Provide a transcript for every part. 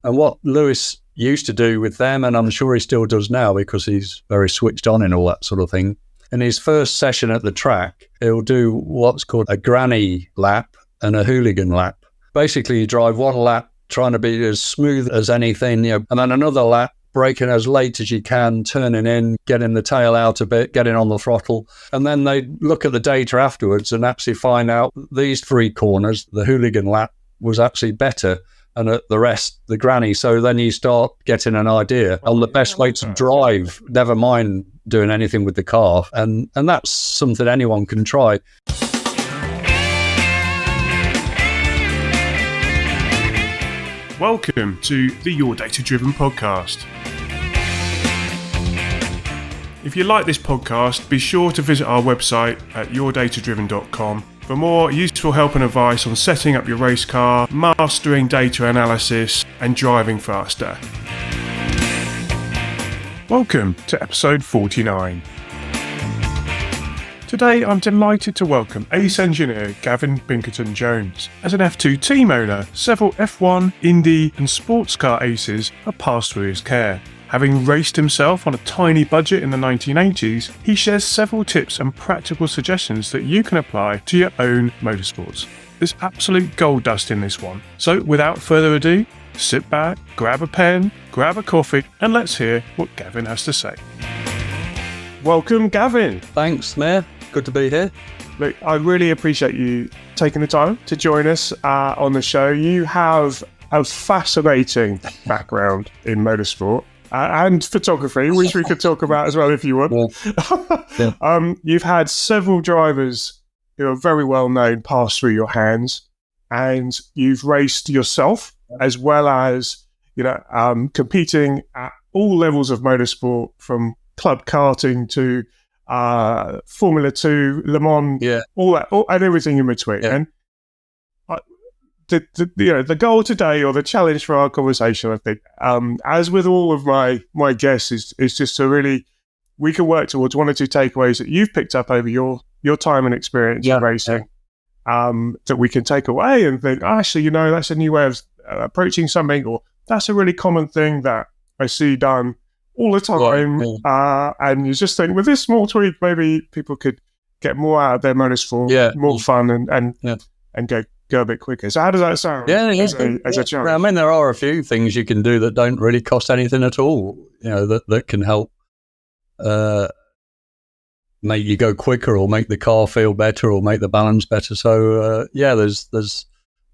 And what Lewis used to do with them, and I'm sure he still does now because he's very switched on in all that sort of thing, in his first session at the track, he'll do what's called a granny lap and a hooligan lap. Basically, you drive one lap trying to be as smooth as anything, and then another lap braking as late as you can, turning in, getting the tail out a bit, getting on the throttle. And then they look at the data afterwards and actually find out these 3 corners, the hooligan lap was actually better, and at the rest, the granny. So then you start getting an idea on the best way to drive, never mind doing anything with the car. And that's something anyone can try. Welcome to the Your Data Driven podcast. If you like this podcast, be sure to visit our website at yourdatadriven.com for more useful help and advice on setting up your race car, mastering data analysis, and driving faster. Welcome to episode 49. Today I'm delighted to welcome ace engineer Gavin Binkerton Jones. As an F2 team owner, several F1, Indy and sports car aces have passed through his care. Having raced himself on a tiny budget in the 1980s, he shares several tips and practical suggestions that you can apply to your own motorsports. There's absolute gold dust in this one. So without further ado, sit back, grab a pen, grab a coffee, and let's hear what Gavin has to say. Welcome, Gavin. Thanks, Mayor. Good to be here. Look, I really appreciate you taking the time to join us on the show. You have a fascinating background in motorsport. And photography, which we could talk about as well if you want. Yeah. You've had several drivers who are very well known pass through your hands, and you've raced yourself as well as competing at all levels of motorsport, from club karting to Formula 2, Le Mans, all that, and everything in between. Yeah. And the goal today, or the challenge for our conversation, I think, as with all of my guests, is just to really, we can work towards one or two takeaways that you've picked up over your time and experience in racing, that we can take away and think, actually, that's a new way of approaching something, or that's a really common thing that I see done all the time. And you just think, with this small tweak, maybe people could get more out of their motorsport, more fun, and go a bit quicker. So how does that sound as a challenge? I mean, there are a few things you can do that don't really cost anything at all, that can help make you go quicker, or make the car feel better, or make the balance better. So there's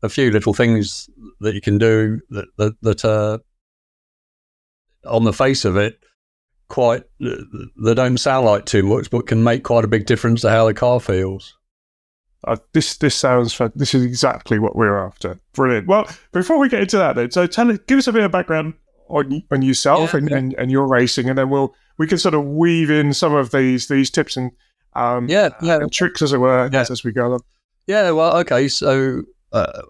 a few little things that you can do that on the face of it, they don't sound like too much, but can make quite a big difference to how the car feels. This sounds fun. This is exactly what we're after. Brilliant. Well, before we get into that, then, so give us a bit of background on yourself and your racing, and then we can sort of weave in some of these tips and and tricks, as it were, as we go along. Yeah. Well, okay. So I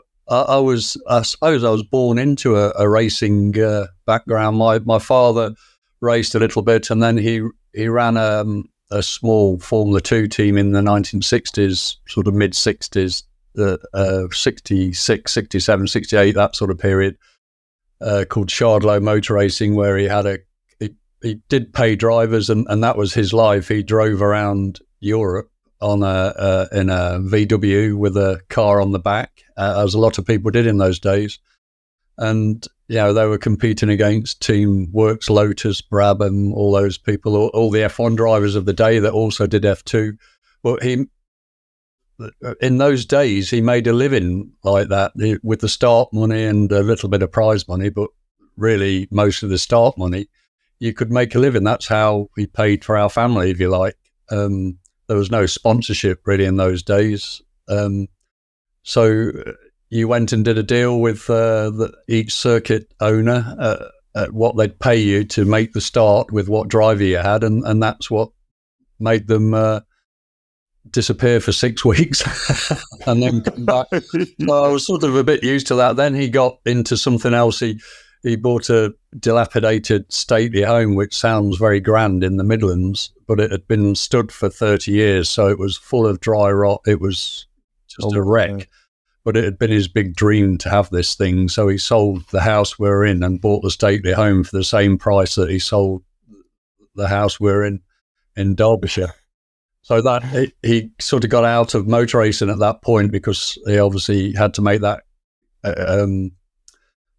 suppose I was born into a racing background. My father raced a little bit, and then he ran a small Formula 2 team in the 1960s, sort of mid-60s, 66, 67, 68, that sort of period, called Shardlow Motor Racing, where he did pay drivers, and that was his life. He drove around Europe in a VW with a car on the back, as a lot of people did in those days. And they were competing against Team Works, Lotus, Brabham, all those people, all the F1 drivers of the day that also did F2. But in those days, he made a living like that with the start money and a little bit of prize money, but really most of the start money, you could make a living. That's how we paid for our family, if you like. There was no sponsorship really in those days. So you went and did a deal with each circuit owner at what they'd pay you to make the start with what driver you had, and that's what made them disappear for 6 weeks and then come back. So I was sort of a bit used to that. Then he got into something else. He bought a dilapidated stately home, which sounds very grand in the Midlands, but it had been stood for 30 years, so it was full of dry rot. It was just a wreck. but it had been his big dream to have this thing. So he sold the house we're in and bought the stately home for the same price that he sold the house we're in Derbyshire. So that he sort of got out of motor racing at that point because he obviously had to make that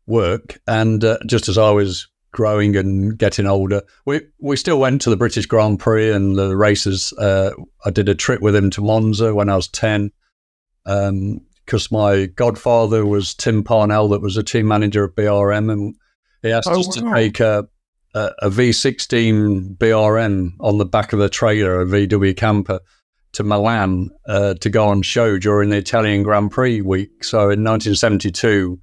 work. And just as I was growing and getting older, we still went to the British Grand Prix and the races. I did a trip with him to Monza when I was 10, because my godfather was Tim Parnell, that was a team manager at BRM, and he asked us to take a V16 BRM on the back of the trailer, a VW camper, to Milan to go on show during the Italian Grand Prix week. So in 1972,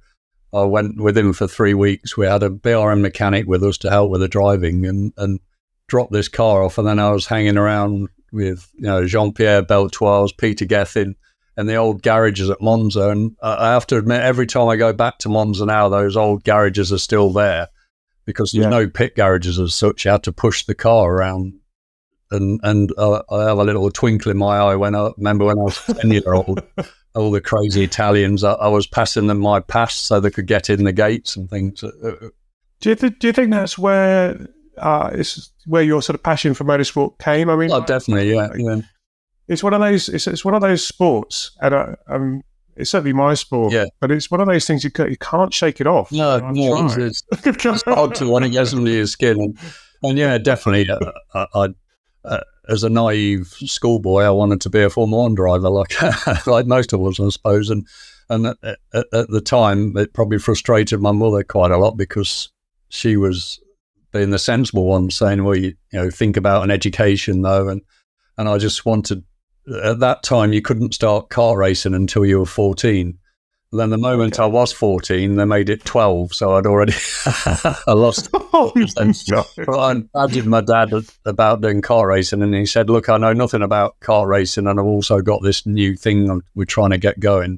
I went with him for 3 weeks. We had a BRM mechanic with us to help with the driving and dropped this car off. And then I was hanging around with, Jean-Pierre Beltoise, Peter Gethin, and the old garages at Monza. And I have to admit, every time I go back to Monza now, those old garages are still there because there's no pit garages as such. You had to push the car around. And I have a little twinkle in my eye when I remember when I was 10-year-old. All the crazy Italians, I was passing them my pass so they could get in the gates and things. Do you think that's where your sort of passion for motorsport came? I mean, definitely, yeah. It's one of those. It's one of those sports, and it's certainly my sport. Yeah. But it's one of those things you can't shake it off. No, it's hard to want to get under your skin, and yeah, definitely. As a naive schoolboy, I wanted to be a Formula One driver, like most of us, I suppose. And at the time, it probably frustrated my mother quite a lot because she was being the sensible one, saying, "Well, you think about an education, though." And I just wanted. At that time, you couldn't start kart racing until you were 14. And then the moment I was 14, they made it 12, so I'd already I lost. But I badgered my dad about doing kart racing, and he said, "Look, I know nothing about kart racing, and I've also got this new thing we're trying to get going.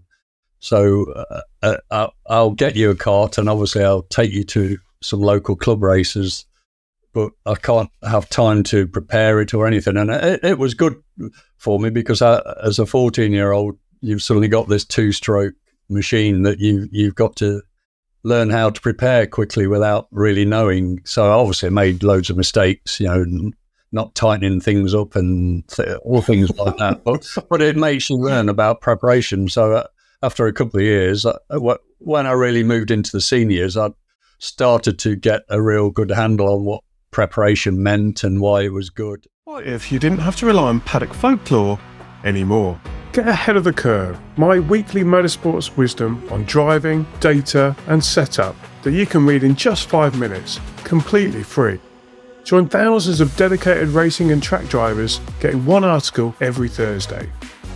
So I'll get you a kart, and obviously I'll take you to some local club races, but I can't have time to prepare it or anything." And it was good for me because as a 14-year-old, you've suddenly got this two-stroke machine that you've got to learn how to prepare quickly without really knowing. So obviously I made loads of mistakes, not tightening things up and all things like that. But it makes you learn about preparation. So after a couple of years, when I really moved into the seniors, I started to get a real good handle on what preparation meant and why it was good. What if you didn't have to rely on paddock folklore anymore? Get ahead of the curve. My weekly motorsports wisdom on driving, data and setup that you can read in just 5 minutes, completely free. Join thousands of dedicated racing and track drivers getting one article every Thursday.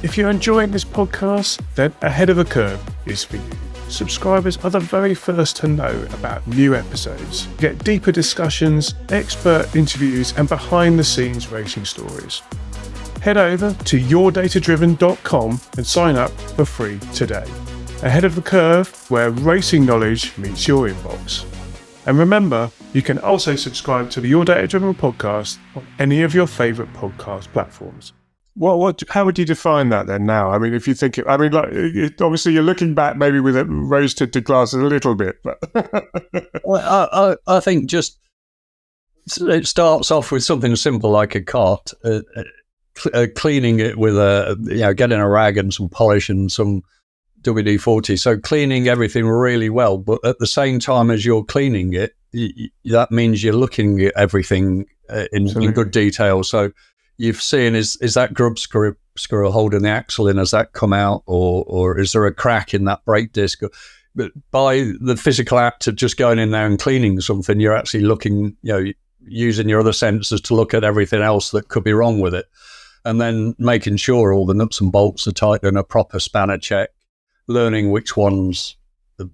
If you're enjoying this podcast, then Ahead of the Curve is for you. Subscribers are the very first to know about new episodes. Get deeper discussions, expert interviews and behind the scenes racing stories. Head over to yourdatadriven.com and sign up for free today. Ahead of the Curve, where racing knowledge meets your inbox. And remember, you can also subscribe to the Your Data Driven podcast on any of your favourite podcast platforms. How would you define that then now? I mean, if you think obviously you're looking back maybe with a rose-tinted glasses a little bit, but well, I think just it starts off with something simple like a kart. Cleaning it with getting a rag and some polish and some WD-40. So cleaning everything really well, but at the same time as you're cleaning it, that means you're looking at everything in good detail. So you've seen, is that grub screw holding the axle in, has that come out, or is there a crack in that brake disc? But by the physical act of just going in there and cleaning something, you're actually looking, using your other senses to look at everything else that could be wrong with it. And then making sure all the nuts and bolts are tight and a proper spanner check, learning which ones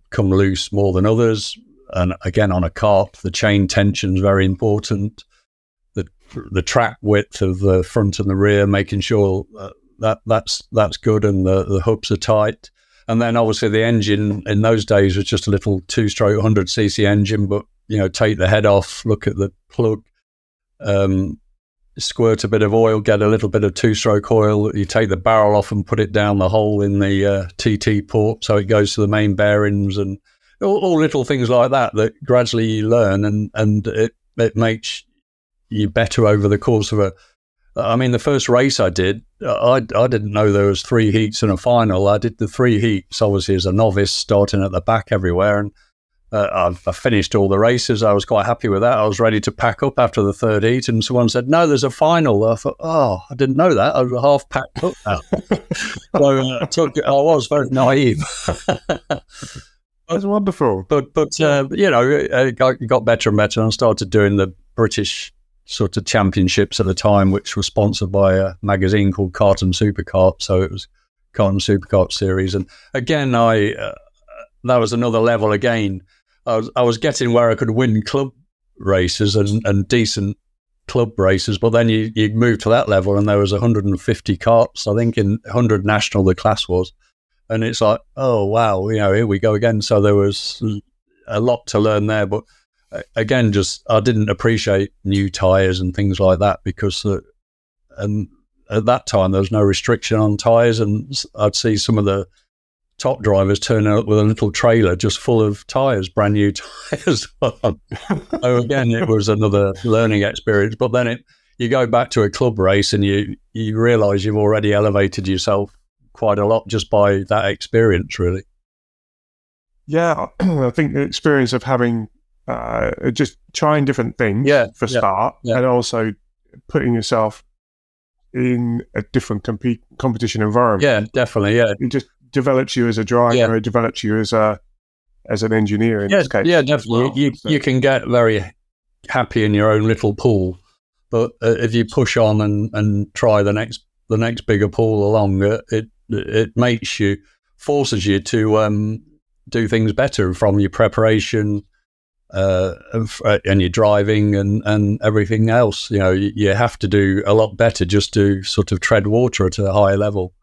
come loose more than others. And again, on a kart, the chain tension is very important. The track width of the front and the rear, making sure that's good and the hubs are tight. And then obviously the engine in those days was just a little 2-stroke 100cc engine, but take the head off, look at the plug. squirt a bit of oil, get a little bit of two-stroke oil. You take the barrel off and put it down the hole in the TT port so it goes to the main bearings, and all little things like that gradually you learn, and it makes you better over the course of the first race I did, I didn't know there was 3 heats and a final. I did the 3 heats, obviously, as a novice, starting at the back everywhere, and I finished all the races. I was quite happy with that. I was ready to pack up after the 3rd heat, and someone said, "No, there's a final." I thought, "Oh, I didn't know that. I was half packed up now." So I was very naive. That's wonderful. But it got better and better, and I started doing the British sort of championships at the time, which was sponsored by a magazine called Kart and Superkart. So it was Kart and Superkart series, and again, that was another level again. I was getting where I could win club races and decent club races, but then you move to that level, and there was 150 karts, I think, in 100 national the class was, and it's like, oh wow, here we go again. So there was a lot to learn there, but again, just I didn't appreciate new tyres and things like that, because and at that time there was no restriction on tyres, and I'd see some of the top drivers turning up with a little trailer just full of tyres, brand new tyres. So again, it was another learning experience. But then you go back to a club race, and you realise you've already elevated yourself quite a lot just by that experience, really. Yeah, I think the experience of having just trying different things start, and also putting yourself in a different competition environment. Yeah, definitely. Yeah, it just develops you as a driver. It develops you as an engineer in this case. Yeah, definitely. You can get very happy in your own little pool, but if you push on and try the next bigger pool along, it forces you to do things better, from your preparation and your driving and everything else. You have to do a lot better just to sort of tread water at a higher level.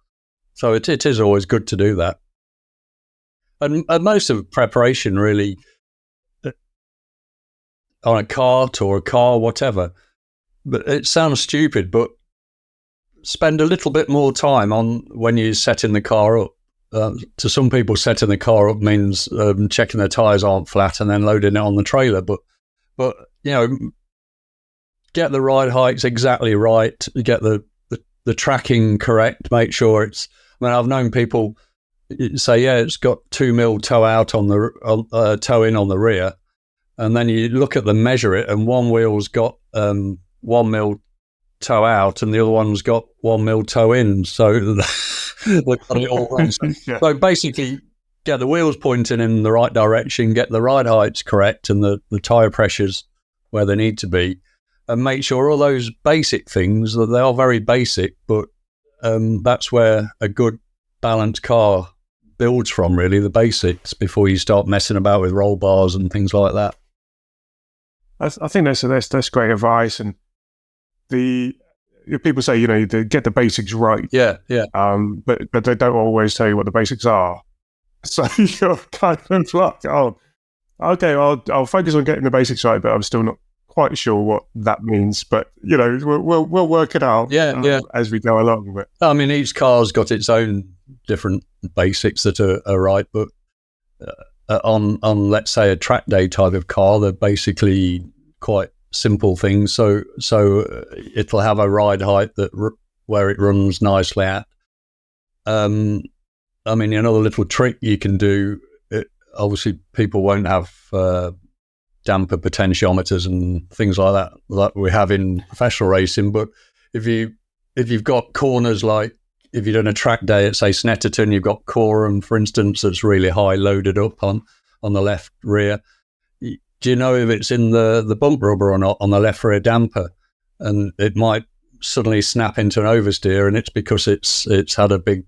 So it is always good to do that. And most of preparation really on a kart or a car, whatever. But it sounds stupid, but spend a little bit more time on when you're setting the car up. To some people, setting the car up means checking the tyres aren't flat and then loading it on the trailer. But get the ride heights exactly right, get the tracking correct, make sure it's. I've known people say, it's got 2 mil toe out on the toe in on the rear, and then you look at them, measure it, and one wheel's got 1 mil toe out, and the other one's got 1 mil toe in. So they've got it all right. So basically, get the wheels pointing in the right direction, get the ride heights correct, and the tyre pressures where they need to be, and make sure all those basic things, that they are very basic, but that's where a good balanced car builds from, really, the basics, before you start messing about with roll bars and things like that. I think that's great advice. And people say, to get the basics right. Yeah. But they don't always tell you what the basics are. So you're kind of like, oh, okay, I'll focus on getting the basics right, but I'm still not quite sure what that means. But we'll work it out. As we go along. But each car's got its own different basics that are right, but on let's say a track day type of car, they're basically quite simple things. So it'll have a ride height where it runs nicely at. Another little trick you can do. Obviously, people won't have damper potentiometers and things like that we have in professional racing. But if you've got corners, like if you're doing a track day at, say, Snetterton, you've got Coram, for instance, that's really high loaded up on the left rear. Do you know if it's in the bump rubber or not on the left rear damper? And it might suddenly snap into an oversteer, and it's because it's had a big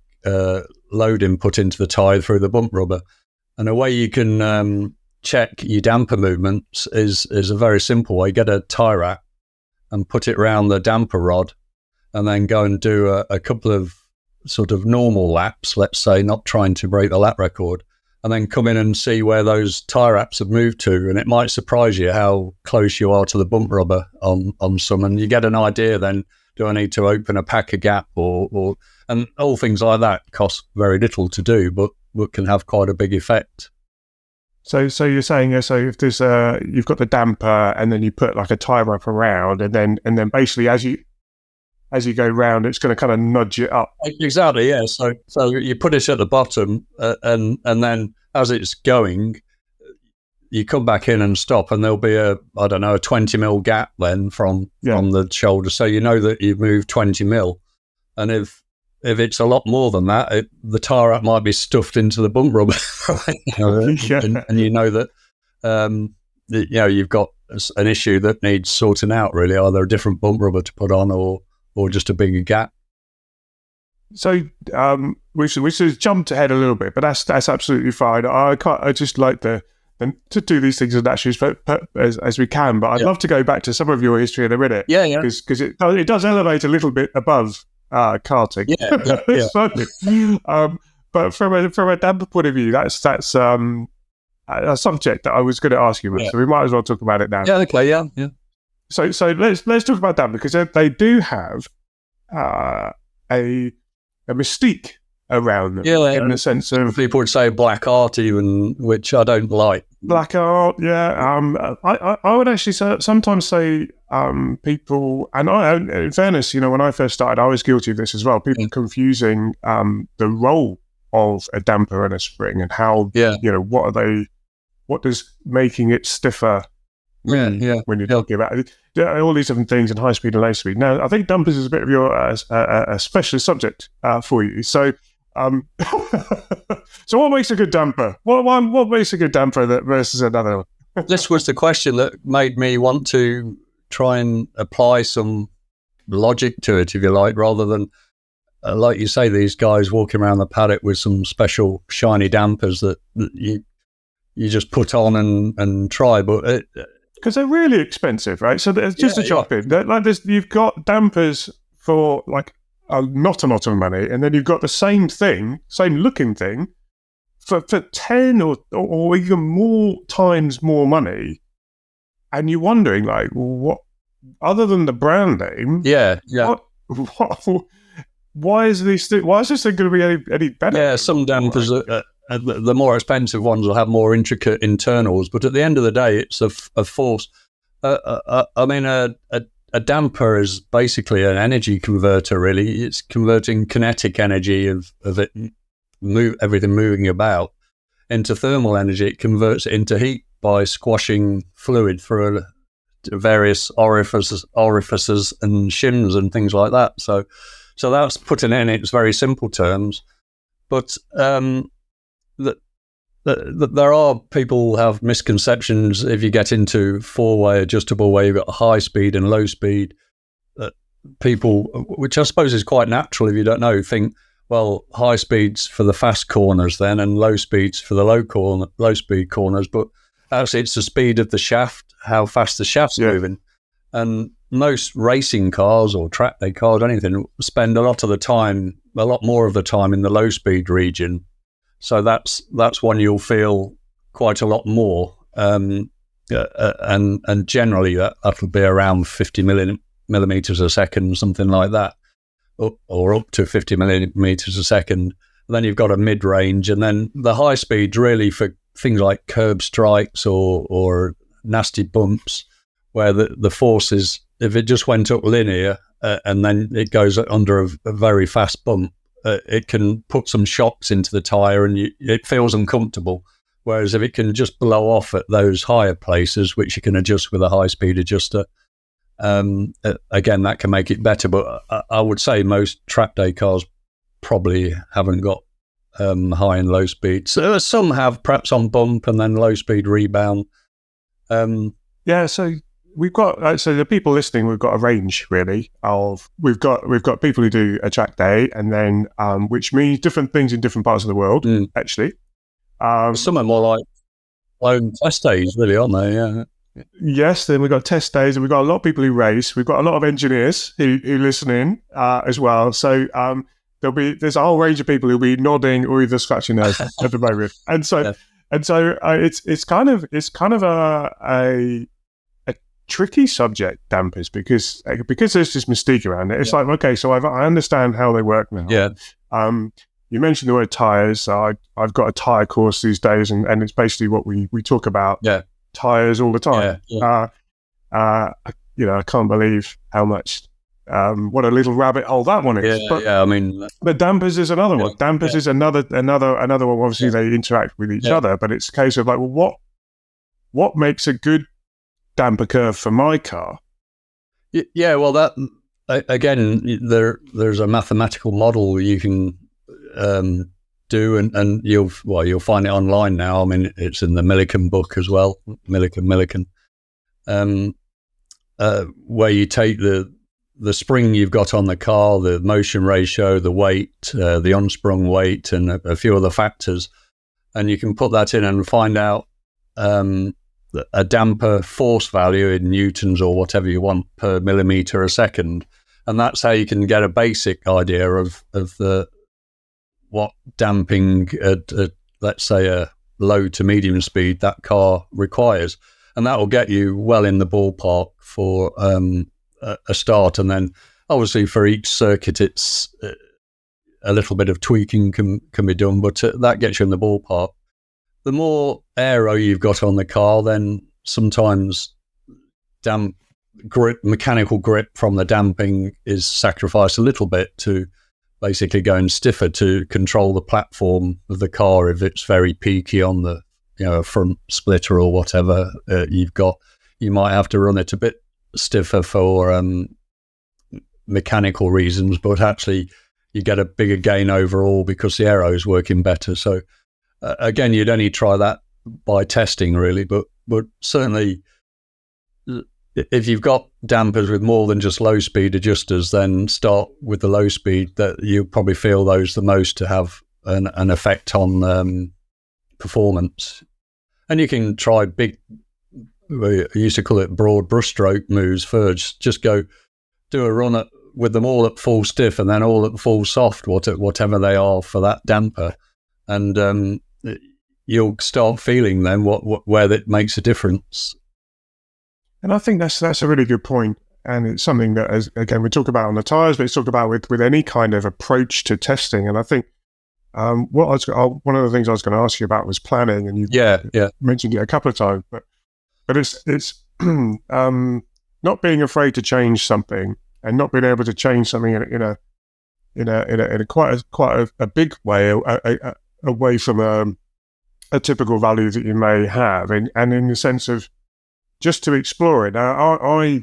load input into the tyre through the bump rubber. And a way you can check your damper movements is a very simple way. Get a tie rack and put it around the damper rod, and then go and do a couple of sort of normal laps, let's say, not trying to break the lap record, and then come in and see where those tyre wraps have moved to. And it might surprise you how close you are to the bump rubber on some. And you get an idea then, do I need to open a packer gap or and all things like that cost very little to do, but can have quite a big effect. So you're saying, so if there's you've got the damper and then you put like a tyre wrap around and then basically as you go round, it's going to kind of nudge it up. Exactly, yeah. So you put it at the bottom, and then as it's going, you come back in and stop, and there'll be a 20 mil gap then from the shoulder. So you know that you've moved 20 mil, and if it's a lot more than that, the tyre wrap might be stuffed into the bump rubber, and you know that you've got an issue that needs sorting out. Really, either a different bump rubber to put on, or just a bigger gap. So we should jumped ahead a little bit, but that's absolutely fine. I just like to do these things as naturally as we can. But I'd love to go back to some of your history in a minute. Yeah. Because it does elevate a little bit above karting. Yeah. But from a damper point of view, that's a subject that I was going to ask you about. So we might as well talk about it now. Yeah. Okay. Yeah. So let's talk about damper, because they do have a mystique around them, in the sense of, people would say black art even, which I don't like. Black art, yeah. I would actually sometimes say people, and in fairness, when I first started, I was guilty of this as well. People confusing the role of a damper and a spring, and how what does making it stiffer. When you're talking about all these different things in high speed and low speed. Now, I think dampers is a bit of your a specialist subject for you. So, so what makes a good damper? What makes a good damper versus another one? This was the question that made me want to try and apply some logic to it, if you like, rather than, like you say, these guys walking around the paddock with some special shiny dampers that you just put on and try, but because they're really expensive, right? So there's just a jump in. Like this, you've got dampers for like not a lot of money, and then you've got the same looking thing for 10 or even more times more money, and you're wondering, like, what other than the brand name? Why is this thing going to be any better? Yeah, some dampers the more expensive ones will have more intricate internals, but at the end of the day, it's a force. I mean, a damper is basically an energy converter, really. It's converting kinetic energy of it, everything moving about, into thermal energy. It converts it into heat by squashing fluid through various orifices and shims and things like that. So that's putting it in its very simple terms, but there are people who have misconceptions if you get into four-way adjustable, where you've got high speed and low speed. That people, which I suppose is quite natural if you don't know, think, well, high speeds for the fast corners then, and low speeds for the low speed corners. But actually, it's the speed of the shaft, how fast the shaft's moving. And most racing cars or track day cars, anything, spend a lot more of the time in the low speed region. So that's one you'll feel quite a lot more, and generally that'll be around 50 millimeters a second, something like that, or up to 50 millimeters a second. And then you've got a mid range, and then the high speeds really for things like curb strikes or nasty bumps, where the force is, if it just went up linear and then it goes under a very fast bump, it can put some shocks into the tyre and it feels uncomfortable. Whereas if it can just blow off at those higher places, which you can adjust with a high-speed adjuster, again, that can make it better. But I would say most track day cars probably haven't got high and low speed. So some have, perhaps on bump and then low-speed rebound. So we've got, so the people listening, we've got a range really of, we've got people who do a track day, and then which means different things in different parts of the world, actually. Some are more like own test days, really, aren't they? Yeah. Yes, then we've got test days, and we've got a lot of people who race. We've got a lot of engineers who listen in as well. So there's a whole range of people who'll be nodding or either scratching their heads at the moment, and so it's kind of a tricky subject, dampers, because there's this mystique around it. It's like, okay, so I understand how they work now. Yeah. You mentioned the word tires. So I've got a tire course these days, and it's basically what we talk about. Yeah. Tires all the time. Yeah. I can't believe how much. What a little rabbit hole that one is. But dampers is another one. Dampers is another one. Obviously, they interact with each other, but it's a case of like, well, what makes a good damper curve for my car? Yeah, well, that again, there's a mathematical model you can do, and you'll find it online now. I mean, it's in the Millikan book as well, Millikan, where you take the spring you've got on the car, the motion ratio, the weight, the unsprung weight, and a few other factors, and you can put that in and find out a damper force value in newtons or whatever you want per millimeter a second, and that's how you can get a basic idea of what damping at let's say a low to medium speed that car requires, and that will get you well in the ballpark for a start. And then obviously for each circuit it's a little bit of tweaking can be done, but that gets you in the ballpark. The more aero you've got on the car, then sometimes mechanical grip from the damping is sacrificed a little bit to basically going stiffer to control the platform of the car. If it's very peaky on the front splitter or whatever you've got, you might have to run it a bit stiffer for mechanical reasons, but actually you get a bigger gain overall because the aero is working better. So again, you'd only try that by testing really, but certainly if you've got dampers with more than just low speed adjusters, then start with the low speed. That you'll probably feel those the most to have an effect on performance. And you can try big, I used to call it broad brushstroke moves first. Just go do a run with them all at full stiff and then all at full soft, whatever they are for that damper, and you'll start feeling then where that makes a difference. And I think that's a really good point, and it's something that, as again, we talk about on the tires, but it's talked about with any kind of approach to testing. And I think one of the things I was going to ask you about was planning, and you mentioned it a couple of times, but it's not being afraid to change something, and not being able to change something in a quite a big way, away from a typical value that you may have, and in the sense of just to explore it. Now, I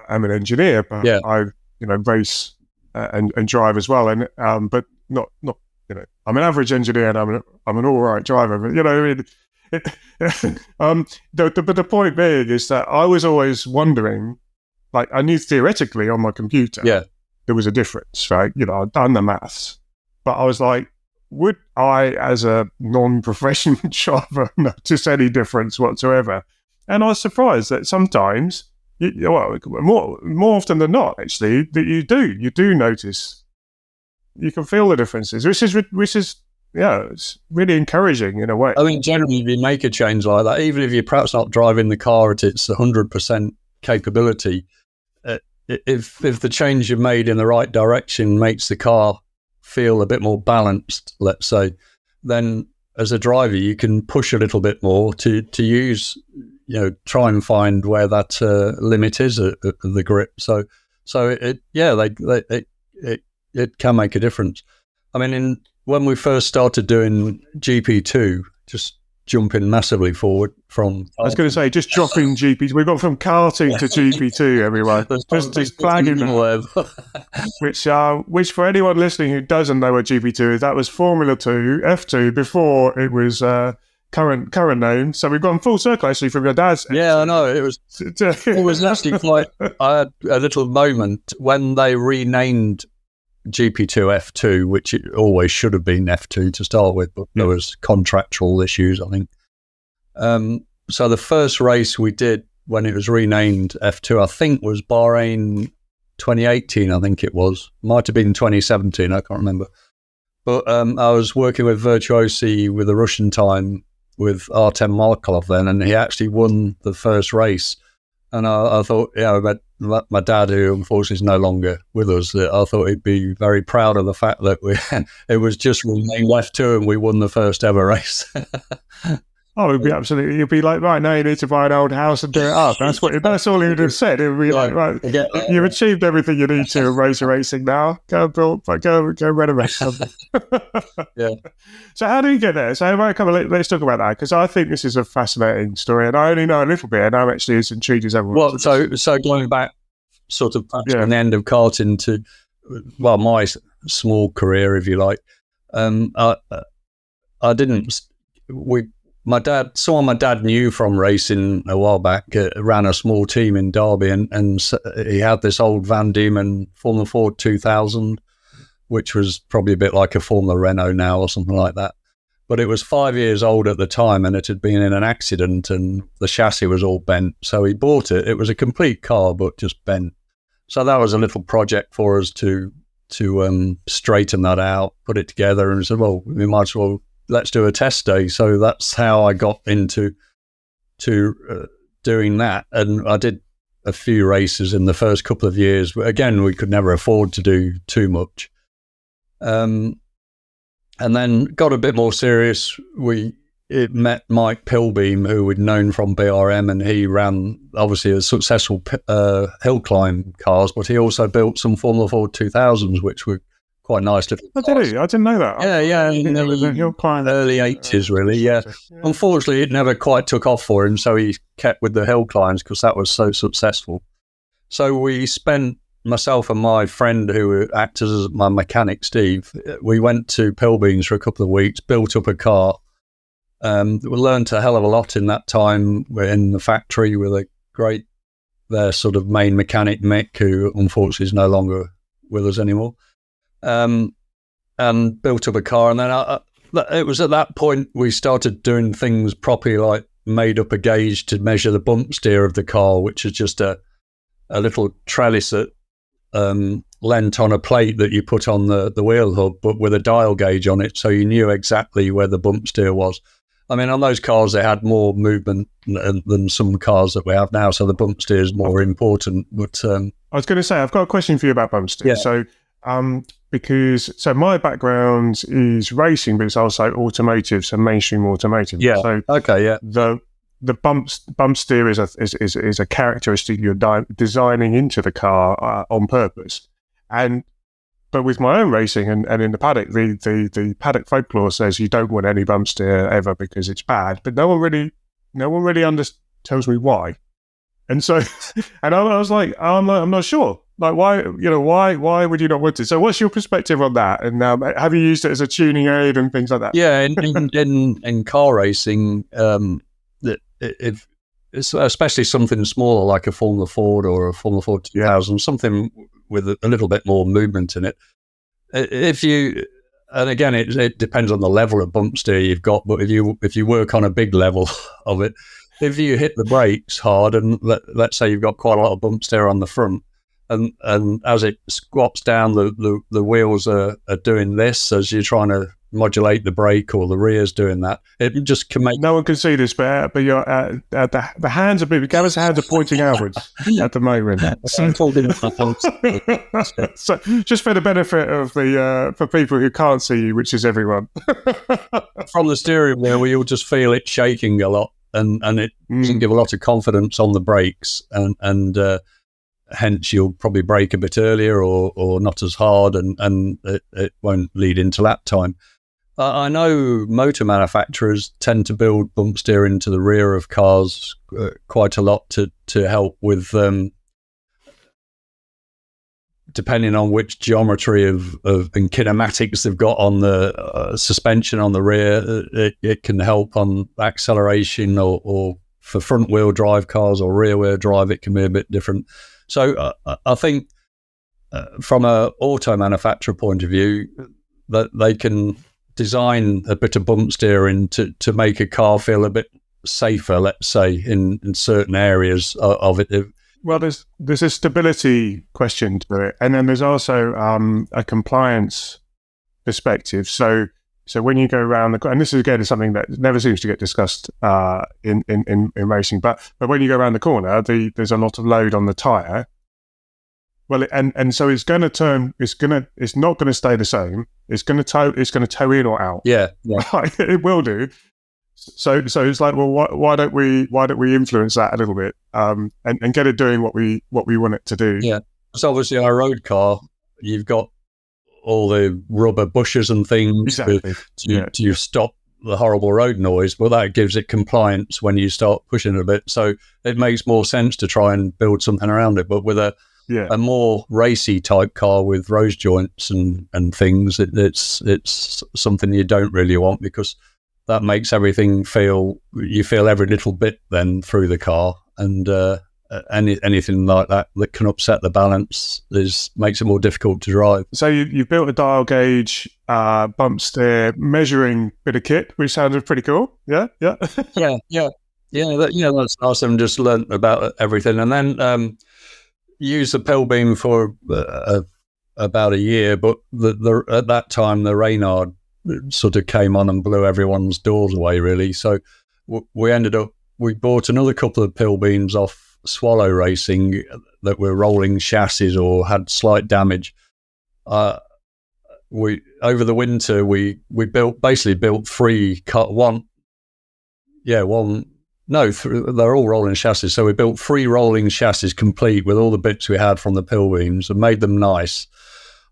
am an engineer, but I race and drive as well, and but not I'm an average engineer and I'm an all right driver, but but the point being is that I was always wondering, like, I knew theoretically on my computer there was a difference, right? I'd done the maths, but I was like, would I, as a non-professional driver, notice any difference whatsoever? And I was surprised that sometimes, more often than not, actually, that you do notice. You can feel the differences, which is it's really encouraging in a way. I mean, generally, if you make a change like that, even if you're perhaps not driving the car at its 100% capability, if the change you've made in the right direction makes the car feel a bit more balanced, let's say, then as a driver you can push a little bit more to use, try and find where that limit is of the grip. So it can make a difference. I mean, when we first started doing GP2, just jumping massively forward from... I was going to say, just dropping GP2. We've gone from karting to GP2, everyone. just flagging that. Which for anyone listening who doesn't know what GP2 is, that was Formula 2, F2, before it was current name. So we've gone full circle, actually, from your dad's... Yeah, I know. It was actually quite... I had a little moment when they renamed GP2 F2, which it always should have been F2 to start with, but there was contractual issues, I think. So the first race we did when it was renamed F2, I think, was Bahrain 2018, I think it was. Might have been 2017, I can't remember. But I was working with Virtuosi with the Russian time with Artem Markelov then, and he actually won the first race. And I thought, my dad, who unfortunately is no longer with us, I thought he'd be very proud of the fact that it was just remain left to him. We won the first ever race. Oh, it'd be absolutely. You'd be like, right now, you need to buy an old house and do it up. That's all he would have said. It would be like, right, you've achieved everything you need to in motor racing now. Go renovate something. Yeah. So how do you get there? So let's talk about that, because I think this is a fascinating story, and I only know a little bit, and I'm actually as intrigued as everyone. Well, so going back, sort of from the end of karting to, my small career, if you like. I didn't. Someone my dad knew from racing a while back ran a small team in Derby, and he had this old Van Diemen Formula Ford 2000, which was probably a bit like a Formula Renault now or something like that. But it was 5 years old at the time, and it had been in an accident, and the chassis was all bent. So he bought it. It was a complete car, but just bent. So that was a little project for us to straighten that out, put it together, and said, well, we might as well. Let's do a test day. So that's how I got into doing that. And I did a few races in the first couple of years. But again, we could never afford to do too much. And then got a bit more serious. It met Mike Pilbeam, who we'd known from BRM, and he ran obviously a successful hill climb cars, but he also built some Formula Ford 2000s, which were quite nice little cars. Did he? I didn't know that. Yeah. In the hill climb. Early 80s, really, yeah. Unfortunately, it never quite took off for him, so he kept with the hill climbs because that was so successful. So we spent, myself and my friend who acted as my mechanic, Steve, we went to Pilbeam's for a couple of weeks, built up a car. We learned a hell of a lot in that time. We're in the factory with their sort of main mechanic, Mick, who unfortunately is no longer with us anymore. And built up a car, and then it was at that point we started doing things properly, like made up a gauge to measure the bump steer of the car, which is just a little trellis that lent on a plate that you put on the wheel hub, but with a dial gauge on it, so you knew exactly where the bump steer was. I mean, on those cars, they had more movement than some cars that we have now, so the bump steer is more important. But I was going to say, I've got a question for you about bump steer. Yeah. So, because my background is racing, but it's also automotive, so mainstream automotive. Yeah. So okay. Yeah. The bump steer is a characteristic you're designing into the car on purpose, but with my own racing and in the paddock, the paddock folklore says you don't want any bump steer ever because it's bad, but no one really tells me why. And so, and I was like, I'm not sure. Like, why would you not want it? So what's your perspective on that? And have you used it as a tuning aid and things like that? Yeah, in car racing, it's especially something smaller like a Formula Ford or a Formula Ford 2000, something with a little bit more movement in it. And again, it depends on the level of bump steer you've got, but if you work on a big level of it, if you hit the brakes hard, and let's say you've got quite a lot of bump steer on the front, and as it squats down, the wheels are doing this as you're trying to modulate the brake, or the rear's doing that. It just can make... No one can see this, but you're the hands Gavin's hands are pointing outwards at the moment. So just for the benefit of for people who can't see you, which is everyone. From the steering wheel, you'll just feel it shaking a lot. And it doesn't give a lot of confidence on the brakes, and hence you'll probably brake a bit earlier or not as hard, and it won't lead into lap time. I know motor manufacturers tend to build bump steer into the rear of cars quite a lot to help with, depending on which geometry and kinematics they've got on the suspension on the rear, it can help on acceleration, or for front wheel drive cars or rear wheel drive, it can be a bit different. So I think from an auto manufacturer point of view, that they can design a bit of bump steering to make a car feel a bit safer, let's say, in certain areas of it. Well, there's a stability question to it, and then there's also a compliance perspective. So when you go around and this is again something that never seems to get discussed in racing, but when you go around the corner, there's a lot of load on the tire. Well, and so it's going to turn. It's not going to stay the same. It's going to tow in or out. Yeah. It will do. So it's like, well, why don't we influence that a little bit and get it doing what we want it to do? Yeah. So obviously, our road car, you've got all the rubber bushes and things to stop the horrible road noise. Well, that gives it compliance when you start pushing it a bit. So it makes more sense to try and build something around it. But with a more racy type car with rose joints and things, it's something you don't really want, because that makes everything you feel every little bit then through the car, and anything like that can upset the balance makes it more difficult to drive. So you built a dial gauge, bump steer, measuring bit of kit, which sounded pretty cool. Yeah. That's nice. And just learnt about everything, and then used the pill beam for about a year. But at that time, the Reynard sort of came on and blew everyone's doors away, really. So we bought another couple of pill beams off Swallow Racing that were rolling chassis or had slight damage. Over the winter we built 3 they're all rolling chassis. So we built 3 rolling chassis complete with all the bits we had from the pill beams and made them nice.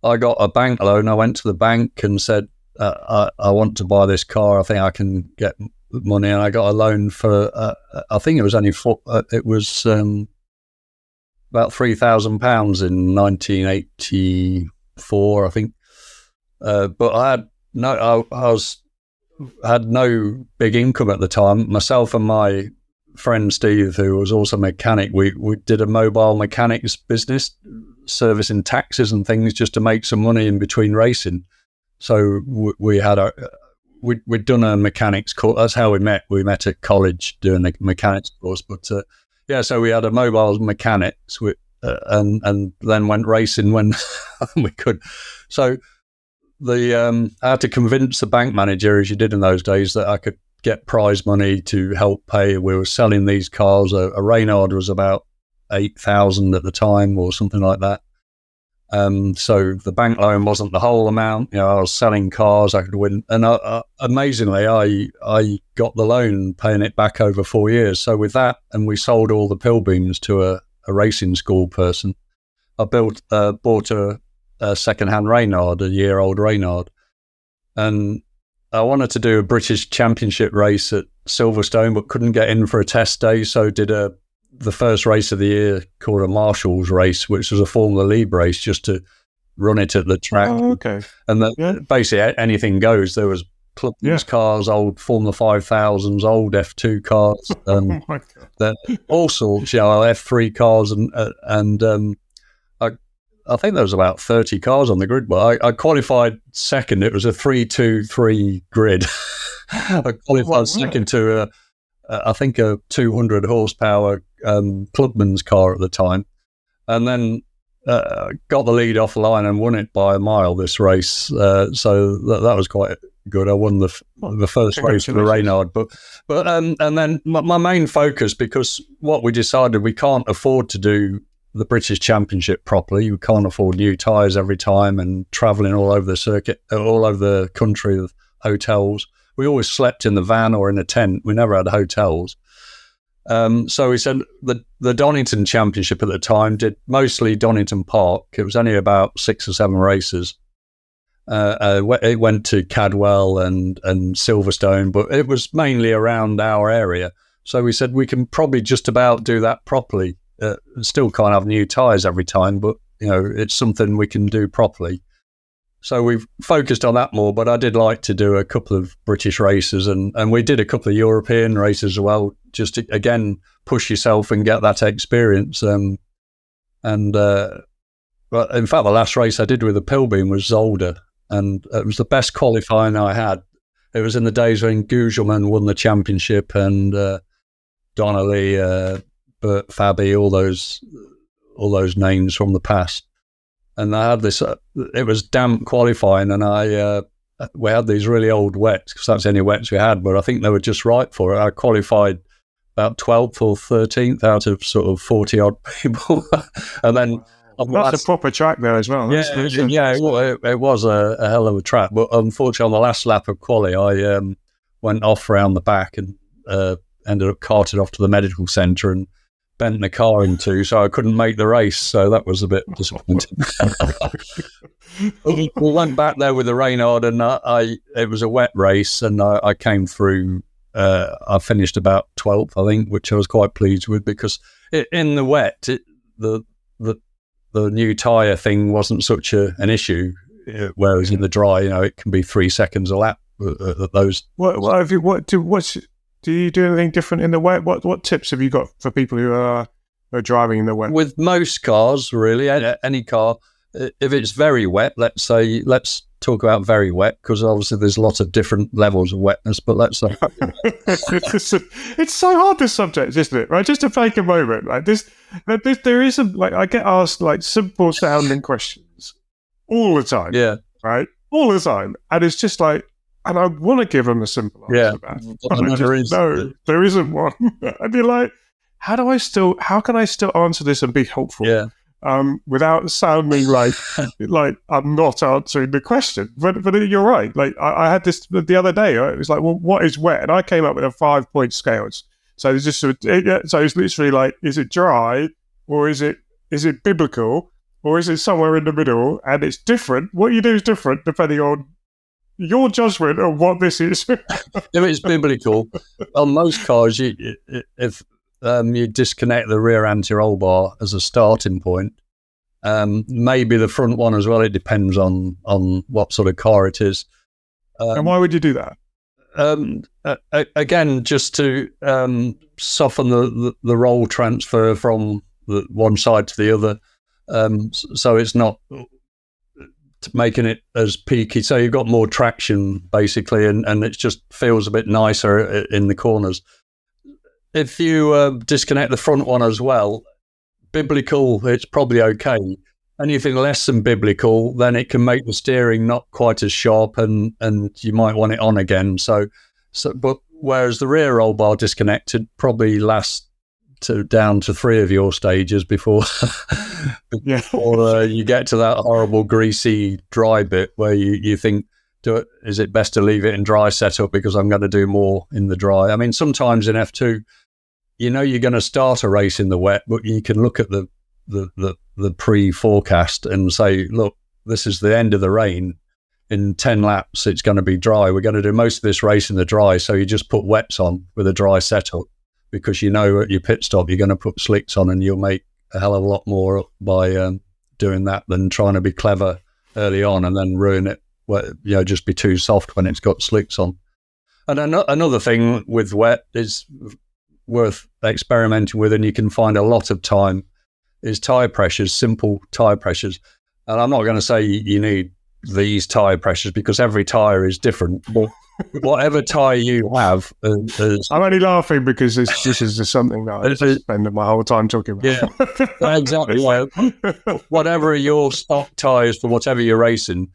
I got a bank loan. I went to the bank and said, I want to buy this car. I think I can get money, and I got a loan for. I think it was only about £3,000 in 1984, I think. But I had no big income at the time. Myself and my friend Steve, who was also a mechanic, we did a mobile mechanics business, servicing taxis and things, just to make some money in between racing. So we'd done a mechanics course. That's how we met. We met at college doing a mechanics course. But so we had a mobile mechanics and then went racing when we could. So I had to convince the bank manager, as you did in those days, that I could get prize money to help pay. We were selling these cars. A Reynard was about 8,000 at the time, or something like that. So the bank loan wasn't the whole amount. I was selling cars I could win, and amazingly, I got the loan, paying it back over 4 years. So with that, and we sold all the pill beams to a racing school person. I bought a second-hand Reynard, a year-old Reynard, and I wanted to do a British Championship race at Silverstone, but couldn't get in for a test day, so did the first race of the year called a Marshall's race, which was a Formula League race, just to run it at the track. Oh, okay. And basically anything goes. There was Clubman's cars, old Formula 5000s, old F2 cars, oh my God. all sorts, F3 cars, and I think there was about 30 cars on the grid, but I qualified second. It was a 3-2-3 grid. I qualified second to I think a 200 horsepower Clubman's car at the time, and then got the lead off the line and won it by a mile this race. So that was quite good. I won the first race for the Reynard, but and then my main focus, because what we decided, we can't afford to do the British Championship properly. We can't afford new tyres every time and travelling all over the circuit, all over the country with hotels. We always slept in the van or in a tent. We never had hotels. So we said the Donington Championship at the time did mostly Donington Park. It was only about 6 or 7 races. It went to Cadwell and Silverstone, but it was mainly around our area. So we said we can probably just about do that properly. Still can't have new tyres every time, but it's something we can do properly. So we've focused on that more, but I did like to do a couple of British races, and we did a couple of European races as well, just to, again, push yourself and get that experience. But in fact, the last race I did with a Pilbeam was Zolder, and it was the best qualifying I had. It was in the days when Gugelman won the championship and Donnelly, Bert Fabby, all those names from the past. And I had this. It was damp qualifying, and we had these really old wets because that's the only wets we had. But I think they were just right for it. I qualified about 12th or 13th out of sort of 40 odd people, and then that's a proper track there as well. It was a hell of a track. But unfortunately, on the last lap of quali, I went off around the back and ended up carted off to the medical centre and bent the car in two, so I couldn't make the race. So that was a bit disappointing. We went back there with the rain on, and it was a wet race, and I came through. I finished about 12th, I think, which I was quite pleased with because in the wet, the new tyre thing wasn't such an issue, whereas in the dry, it can be 3 seconds a lap at those. Do you do anything different in the wet? What tips have you got for people who are driving in the wet? With most cars, really, any car, if it's very wet, let's talk about very wet, because obviously there's lots of different levels of wetness, but let's say... It's so hard, this subject, isn't it? Right? Just to take a moment, like there isn't, like, I get asked like simple sounding questions all the time. Yeah. Right? All the time. And it's just like, and I want to give them a simple answer back. No, there isn't one. And you're like, how can I still answer this and be helpful? Yeah. Without sounding like I'm not answering the question. But you're right. Like I had this the other day. It was like, well, what is wet? And I came up with a 5-point scale. So it's just so it's literally like, is it dry, or is it biblical, or is it somewhere in the middle? And it's different. What you do is different depending on your judgment of what this is. If it's biblical, on most cars, if you disconnect the rear anti-roll bar as a starting point, maybe the front one as well. It depends on what sort of car it is. And why would you do that? Again, just to soften the roll transfer from the one side to the other, so it's not making it as peaky. So you've got more traction, basically, and it just feels a bit nicer in the corners. If you disconnect the front one as well, biblical, it's probably okay. Anything less than biblical, then it can make the steering not quite as sharp, and you might want it on again. But whereas the rear roll bar disconnected probably lasts down to 3 of your stages before you get to that horrible greasy dry bit where you think, is it best to leave it in dry setup because I'm going to do more in the dry? I mean, sometimes in F2, you're going to start a race in the wet, but you can look at the pre-forecast and say, look, this is the end of the rain. In 10 laps, it's going to be dry. We're going to do most of this race in the dry, so you just put wets on with a dry setup, because at your pit stop you're going to put slicks on, and you'll make a hell of a lot more by doing that than trying to be clever early on and then ruin it. Just be too soft when it's got slicks on. And another thing with wet is worth experimenting with, and you can find a lot of time, is tyre pressures, simple tyre pressures. And I'm not going to say you need these tyre pressures because every tyre is different. But whatever tyre you have, I'm only laughing because this is just something that I spend my whole time talking about. Yeah, exactly. Whatever your stock tyres for whatever you're racing,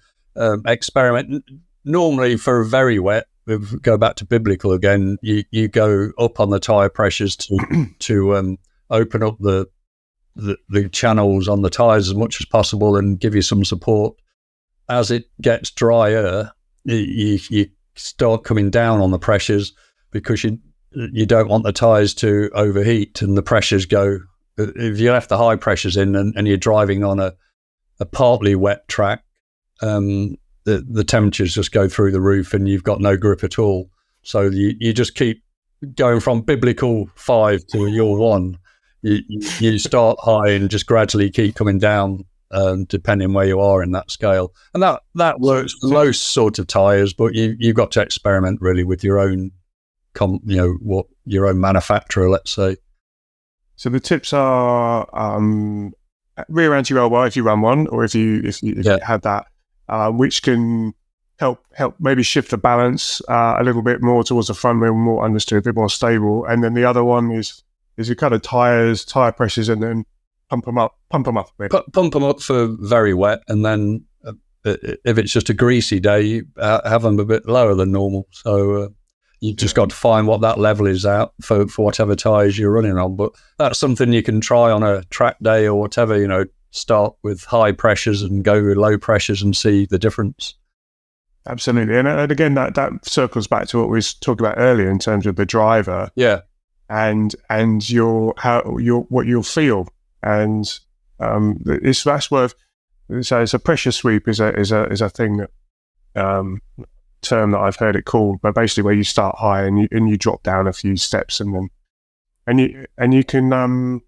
experiment. Normally for very wet, if we go back to biblical again, you go up on the tyre pressures to open up the channels on the tyres as much as possible and give you some support. As it gets drier, you start coming down on the pressures because you don't want the tyres to overheat and the pressures go. If you left the high pressures in and you're driving on a partly wet track, the temperatures just go through the roof and you've got no grip at all. So you just keep going from biblical 5 to your 1. You start high and just gradually keep coming down, depending where you are in that scale. And that works for most sort of tyres, but you've got to experiment really with your own, what your own manufacturer, let's say. So the tips are rear anti-roll bar if you run one, or if you have that, which can help maybe shift the balance a little bit more towards the front wheel, more understood, a bit more stable. And then the other one is Is it kind of tire pressures, and then pump them up a bit? Pump them up for very wet, and then if it's just a greasy day, have them a bit lower than normal. So you've just got to find what that level is out for whatever tyres you're running on. But that's something you can try on a track day or whatever, start with high pressures and go with low pressures and see the difference. Absolutely. And again, that circles back to what we talked about earlier in terms of the driver. Yeah. And what you'll feel. And that's worth. So it's a pressure sweep is a thing that term that I've heard it called, but basically where you start high and you drop down a few steps, and you can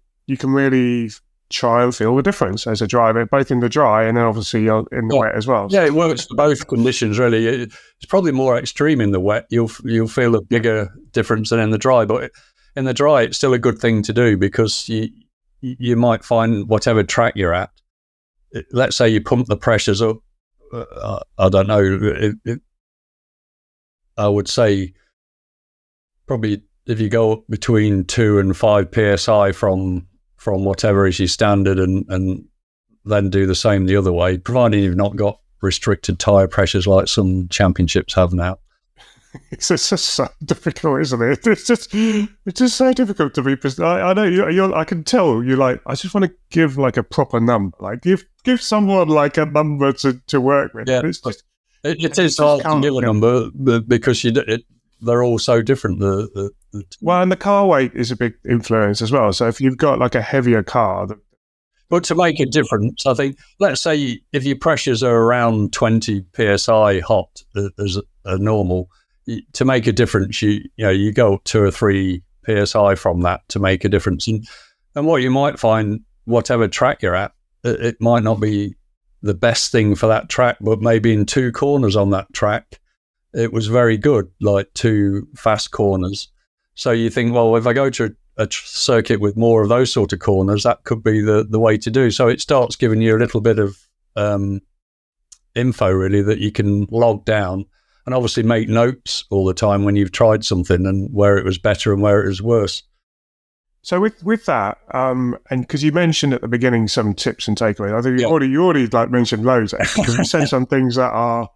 really try and feel the difference as a driver, both in the dry and then obviously in the wet as well. Yeah, it works for both conditions really. It's probably more extreme in the wet. You'll feel a bigger difference than in the dry, but in the dry it's still a good thing to do, because you might find whatever track you're at, let's say you pump the pressures up, I don't know, I would say probably if you go up between 2 and 5 psi from whatever is your standard, and then do the same the other way, providing you've not got restricted tyre pressures like some championships have now. It's just so difficult, isn't it? It's just so difficult to be. I know I can tell you like. I just want to give like a proper number. Like give someone like a number to work with. Yeah, it is hard to give a number because they're all so different. Well, and the car weight is a big influence as well. So if you've got like a heavier car. But to make a difference, I think, let's say if your pressures are around 20 psi hot as a normal. To make a difference, you go up 2 or 3 psi from that to make a difference, and what you might find, whatever track you're at, it might not be the best thing for that track, but maybe in 2 corners on that track, it was very good, like 2 fast corners. So you think, well, if I go to a circuit with more of those sort of corners, that could be the way to do. So it starts giving you a little bit of info really that you can log down. And obviously make notes all the time when you've tried something and where it was better and where it was worse. So with that, and because you mentioned at the beginning some tips and takeaways, I think you already like mentioned loads, because you said some things that are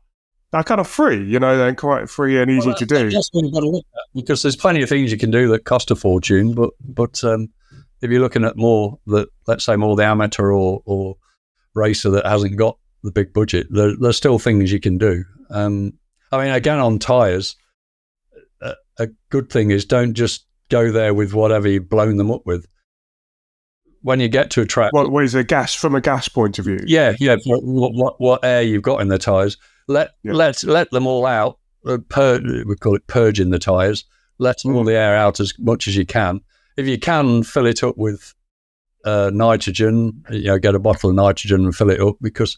kind of free, they're quite free and easy to do. That's what you've got to look at, because there's plenty of things you can do that cost a fortune, but if you're looking at let's say more the amateur or racer that hasn't got the big budget, there's still things you can do. I mean, again, on tyres, a good thing is don't just go there with whatever you've blown them up with. When you get to a track... What is from a gas point of view? Yeah, what air you've got in the tyres. Let them all out. We call it purging the tyres. Let all the air out as much as you can. If you can, fill it up with nitrogen. Get a bottle of nitrogen and fill it up, because...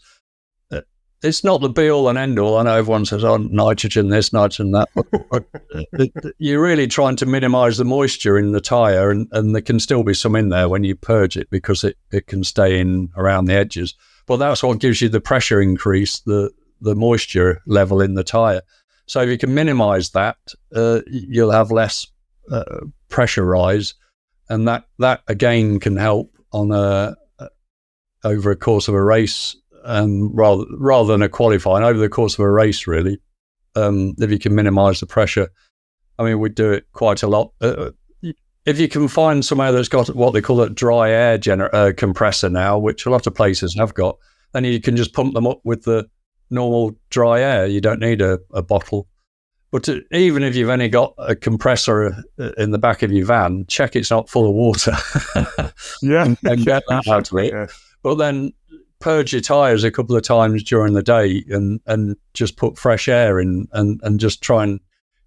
it's not the be-all and end-all. I know everyone says, nitrogen this, nitrogen that. But you're really trying to minimise the moisture in the tyre, and there can still be some in there when you purge it, because it can stay in around the edges. But that's what gives you the pressure increase, the moisture level in the tyre. So if you can minimise that, you'll have less pressure rise, and that again can help on over a course of a race. Rather than a qualifying, over the course of a race, really, if you can minimise the pressure. I mean, we do it quite a lot. If you can find somewhere that's got what they call a dry air compressor now, which a lot of places have got, then you can just pump them up with the normal dry air. You don't need a bottle. But even if you've only got a compressor in the back of your van, check it's not full of water. Yeah. and get that out of it. Yeah. But then purge your tyres a couple of times during the day and just put fresh air in and just try and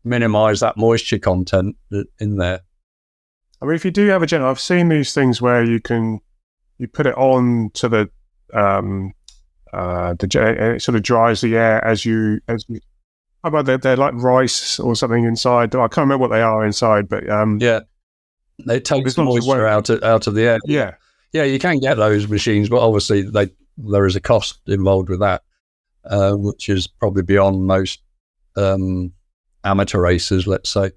minimise that moisture content in there. I mean, if you do have a I've seen these things where you put it on to the it sort of dries the air as you how about they're like rice or something inside. I can't remember what they are inside, but they take the moisture out of the air. Yeah, you can get those machines, but obviously there is a cost involved with that, which is probably beyond most amateur racers, let's say,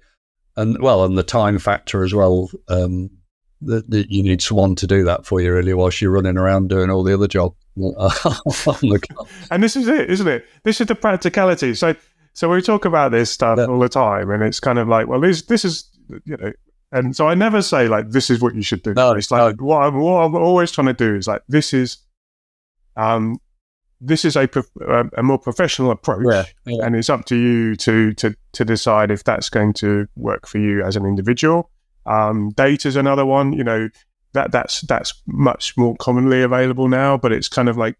and the time factor as well. that you need someone to do that for you, really, whilst you're running around doing all the other job on the car. And this is it, isn't it? This is the practicality. So we talk about this stuff all the time, and it's kind of like, well, this is, you know, and so I never say like, this is what you should do. No, it's like what I'm always trying to do is like, this is a more professional approach, and it's up to you to decide if that's going to work for you as an individual. Data is another one, you know, that's much more commonly available now, but it's kind of like,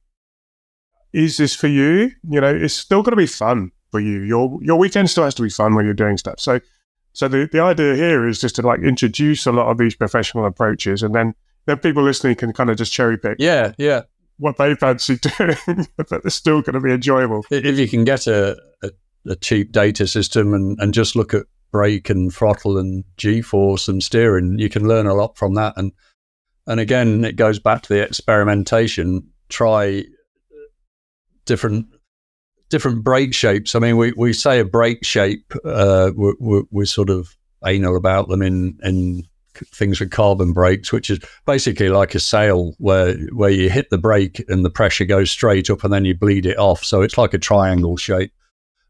is this for you? You know, it's still got to be fun for you. Your weekend still has to be fun when you're doing stuff. So the idea here is just to like introduce a lot of these professional approaches, and then people listening can kind of just cherry pick. Yeah. What they fancy doing, but it's still going to be enjoyable. If you can get a cheap data system and just look at brake and throttle and G-force and steering, you can learn a lot from that. And again, it goes back to the experimentation. Try different brake shapes. I mean, we say a brake shape, we're sort of anal about them in things with carbon brakes, which is basically like a sail where you hit the brake and the pressure goes straight up and then you bleed it off. So it's like a triangle shape.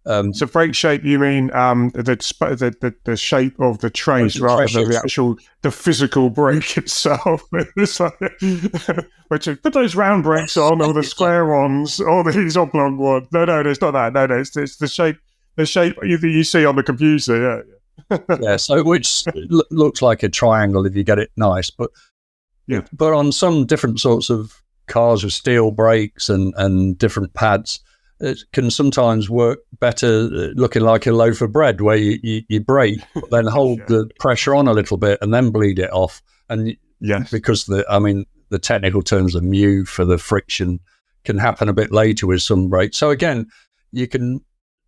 So brake shape, you mean the shape of the trace rather than the physical brake itself. It's like, which is, put those round brakes on, or the square ones, or these oblong ones. No, it's not that. No, it's the shape you see on the computer. Yeah, so which looks like a triangle if you get it nice, but on some different sorts of cars with steel brakes and different pads, it can sometimes work better looking like a loaf of bread, where you brake, then hold the pressure on a little bit and then bleed it off. And because the technical terms of mu for the friction can happen a bit later with some brakes. So again, you can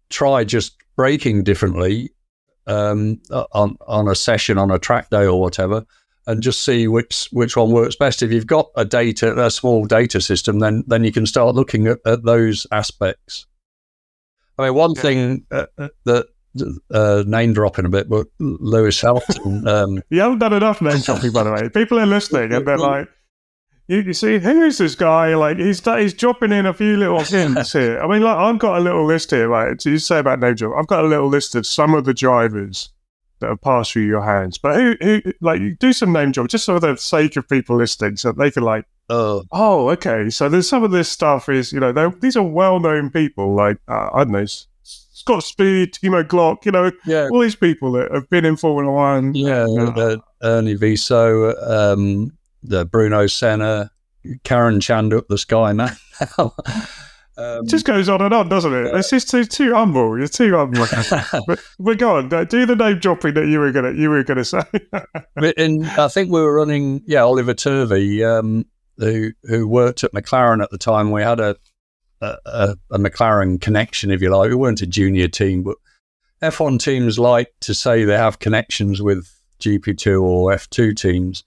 try just braking differently on a session, on a track day or whatever, and just see which one works best. If you've got a small data system, then you can start looking at those aspects. I mean, one thing that name dropping a bit, but Lewis Hamilton. You haven't done enough name dropping, by the way. People are listening and they're like, you see, who is this guy? Like, he's dropping in a few little hints here. I mean, like, I've got a little list here, right? So you say about name drop. I've got a little list of some of the drivers that have passed through your hands. But who like, you do some name drop just for the sake of people listening, so they can like, oh, okay. So there's some of this stuff is, you know, these are well-known people, like, I don't know, Scott Speed, Timo Glock, you know, all these people that have been in Formula One. Yeah, Ernie Viso, the Bruno Senna, Karen Chandup, the Sky Man. It just goes on and on, doesn't it? It's just too humble. You're too humble. but go on, do the name dropping that you were gonna say. I think we were running, Oliver Turvey, who worked at McLaren at the time. We had a McLaren connection, if you like. We weren't a junior team, but F1 teams like to say they have connections with GP2 or F2 teams,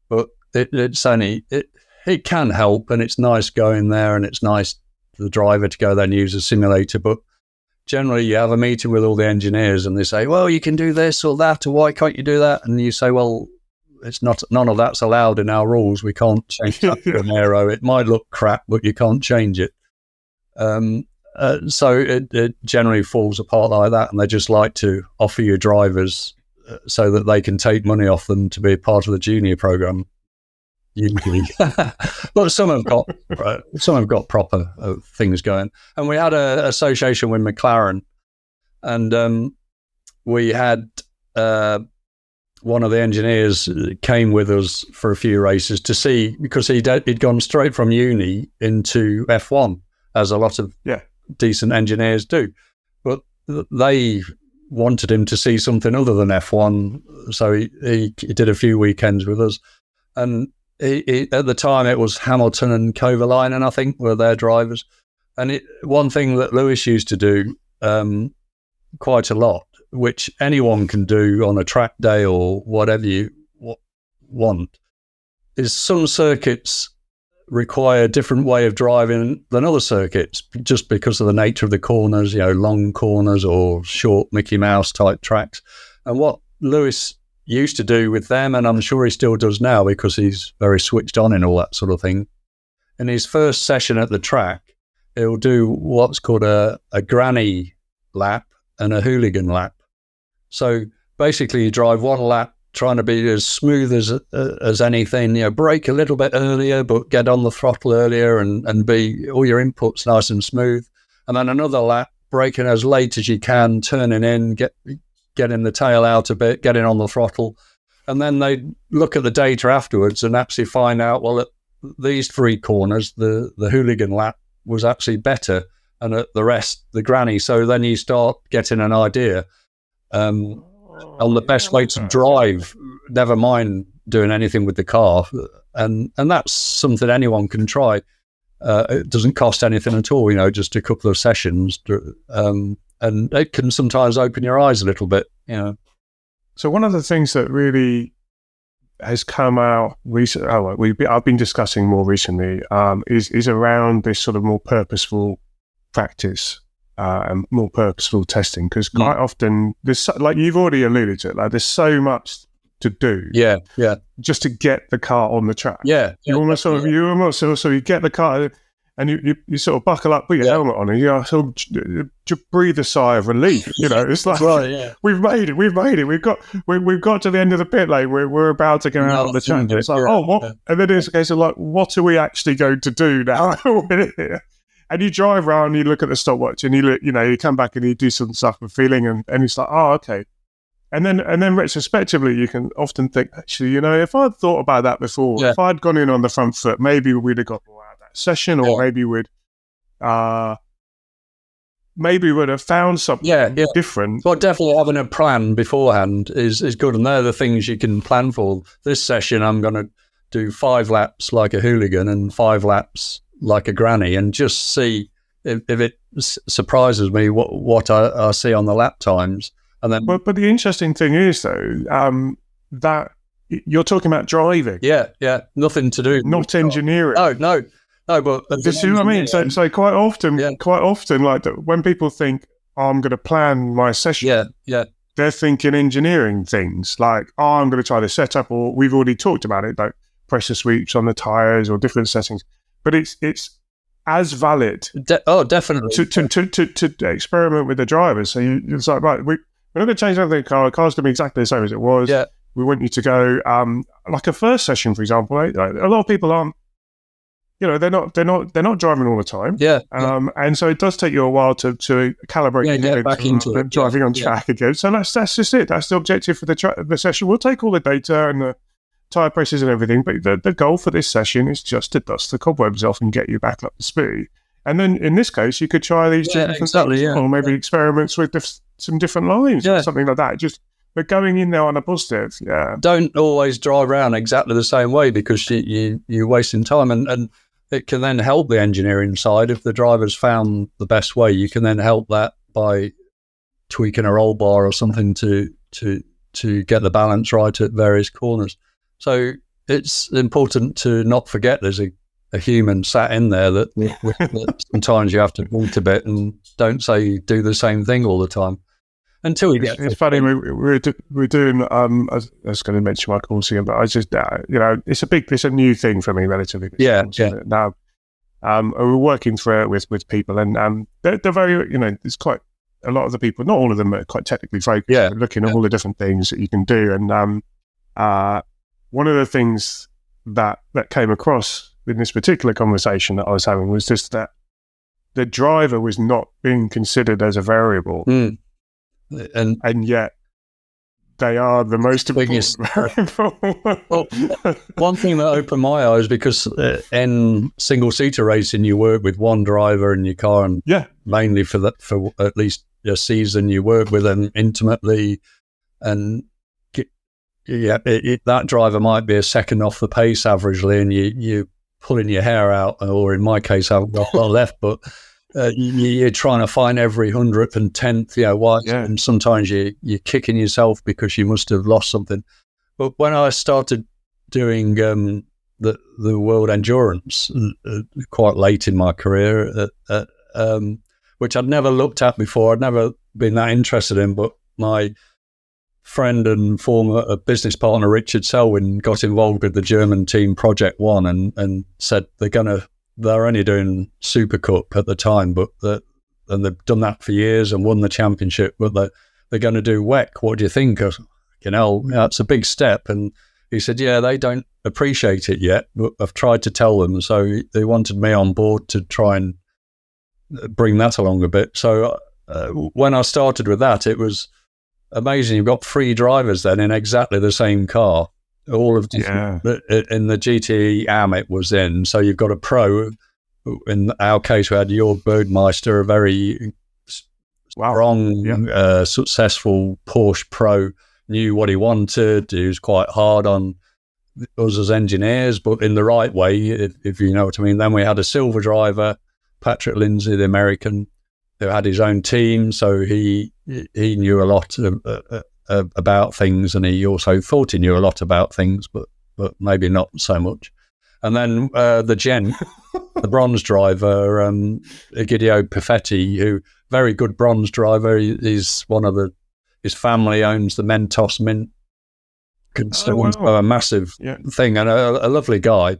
but it can help, and it's nice going there, and it's nice for the driver to go there and use a simulator. But generally, you have a meeting with all the engineers, and they say, "Well, you can do this or that, or why can't you do that?" And you say, "Well, it's not. None of that's allowed in our rules. We can't change that to an aero. It might look crap, but you can't change it." So it generally falls apart like that, and they just like to offer you drivers so that they can take money off them to be a part of the junior program. Usually, but some have got proper things going. And we had an association with McLaren, and we had one of the engineers came with us for a few races to see, because he'd gone straight from uni into F1, as a lot of decent engineers do. But they wanted him to see something other than F1, so he did a few weekends with us. And he, at the time, it was Hamilton and Kovalainen, I think, were their drivers. And one thing that Lewis used to do quite a lot, which anyone can do on a track day or whatever you want, is some circuits require a different way of driving than other circuits, just because of the nature of the corners, long corners or short Mickey Mouse type tracks. And what Lewis used to do with them, and I'm sure he still does now because he's very switched on in all that sort of thing. In his first session at the track, he'll do what's called a granny lap and a hooligan lap. So basically you drive one lap trying to be as smooth as anything, brake a little bit earlier, but get on the throttle earlier and be all your inputs nice and smooth. And then another lap, braking as late as you can, turning in, getting the tail out a bit, getting on the throttle. And then they look at the data afterwards and actually find out, well, at these 3 corners, the hooligan lap was actually better, and at the rest, the granny. So then you start getting an idea on the best way to drive, never mind doing anything with the car. And that's something anyone can try. It doesn't cost anything at all, just a couple of sessions. And it can sometimes open your eyes a little bit, So one of the things that really has come out recently, I've been discussing more recently, is around this sort of more purposeful practice and more purposeful testing, because quite often there's, like you've already alluded to it, like the's so much to do, just to get the car on the track. You almost sort of you get the car and you sort of buckle up, put your helmet on, and you sort of breathe a sigh of relief. It's like, we've made it. We've got to the end of the pit lane. We're about to go out on the track. It's like, what? And then it's a case of like, what are we actually going to do now? And you drive around, you look at the stopwatch, and you look, you come back and you do some stuff with feeling, and it's like, oh, okay. And then retrospectively, you can often think, actually, if I'd thought about that before, if I'd gone in on the front foot, maybe we'd have got more out of that session, or maybe we'd have found something different. Well, definitely having a plan beforehand is good, and they're the things you can plan for. This session, I'm going to do 5 laps like a hooligan and 5 laps like a granny, and just see if it surprises me what I see on the lap times. And then, but the interesting thing is though, that you're talking about driving, nothing to do, not engineering. No. But you see what I mean? So quite often, like when people think, I'm going to plan my session, they're thinking engineering things like, I'm going to try the setup, or we've already talked about it, like pressure sweeps on the tires or different settings. But it's as valid. Definitely to experiment with the drivers. So it's like, right, we're not going to change anything. The car's going to be exactly the same as it was. We want you to go like a first session, for example. Right? Like, a lot of people aren't. They're not driving all the time. And so it does take you a while to calibrate. Get back into it. Driving on track again. So that's just it. That's the objective for the session. We'll take all the data and the tyre presses and everything, but the goal for this session is just to dust the cobwebs off and get you back up to speed. And then in this case, you could try these two different things, or maybe experiments with some different lines or something like that. We're going in there on a positive. Don't always drive around exactly the same way, because you're wasting time, and it can then help the engineering side. If the driver's found the best way, you can then help that by tweaking a roll bar or something to get the balance right at various corners. So it's important to not forget there's a human sat in there that sometimes you have to move a bit and don't say do the same thing all the time until you get. It's funny, we're doing. I was going to mention my course again, but I just it's a new thing for me relatively. Now, we're working through it with people, and they're very, it's quite a lot of the people. Not all of them are quite technically focused. Looking at all the different things that you can do, and one of the things that came across in this particular conversation that I was having was just that the driver was not being considered as a variable, and yet they are the most biggest variable. Well, one thing that opened my eyes, because in single-seater racing, you work with one driver in your car, and mainly for at least a season, you work with them intimately, and that driver might be a second off the pace averagely, and you pulling your hair out, or in my case, I haven't got a lot left, but you're trying to find every 100th and 10th, and sometimes you're kicking yourself because you must have lost something. But when I started doing the World Endurance quite late in my career, which I'd never looked at before, I'd never been that interested in, but my friend and former business partner Richard Selwyn got involved with the German team Project One and said they're only doing Super Cup at the time, and they've done that for years and won the championship, but they're going to do WEC. What do you think? That's a big step. And he said, yeah, they don't appreciate it yet, but I've tried to tell them. So they wanted me on board to try and bring that along a bit. So when I started with that, it was amazing. You've got 3 drivers then in exactly the same car. All of in the GT AM it was in. So you've got a pro. In our case, we had Jörg Bergmeister, a very strong, successful Porsche pro, knew what he wanted. He was quite hard on us as engineers, but in the right way, if you know what I mean. Then we had a silver driver, Patrick Lindsay, the American, who had his own team, so he knew a lot about things, and he also thought he knew a lot about things, but maybe not so much. And then the gent, the bronze driver, Egidio Perfetti, who very good bronze driver. He's one of his family owns the Mentos Mint, a massive thing, and a lovely guy.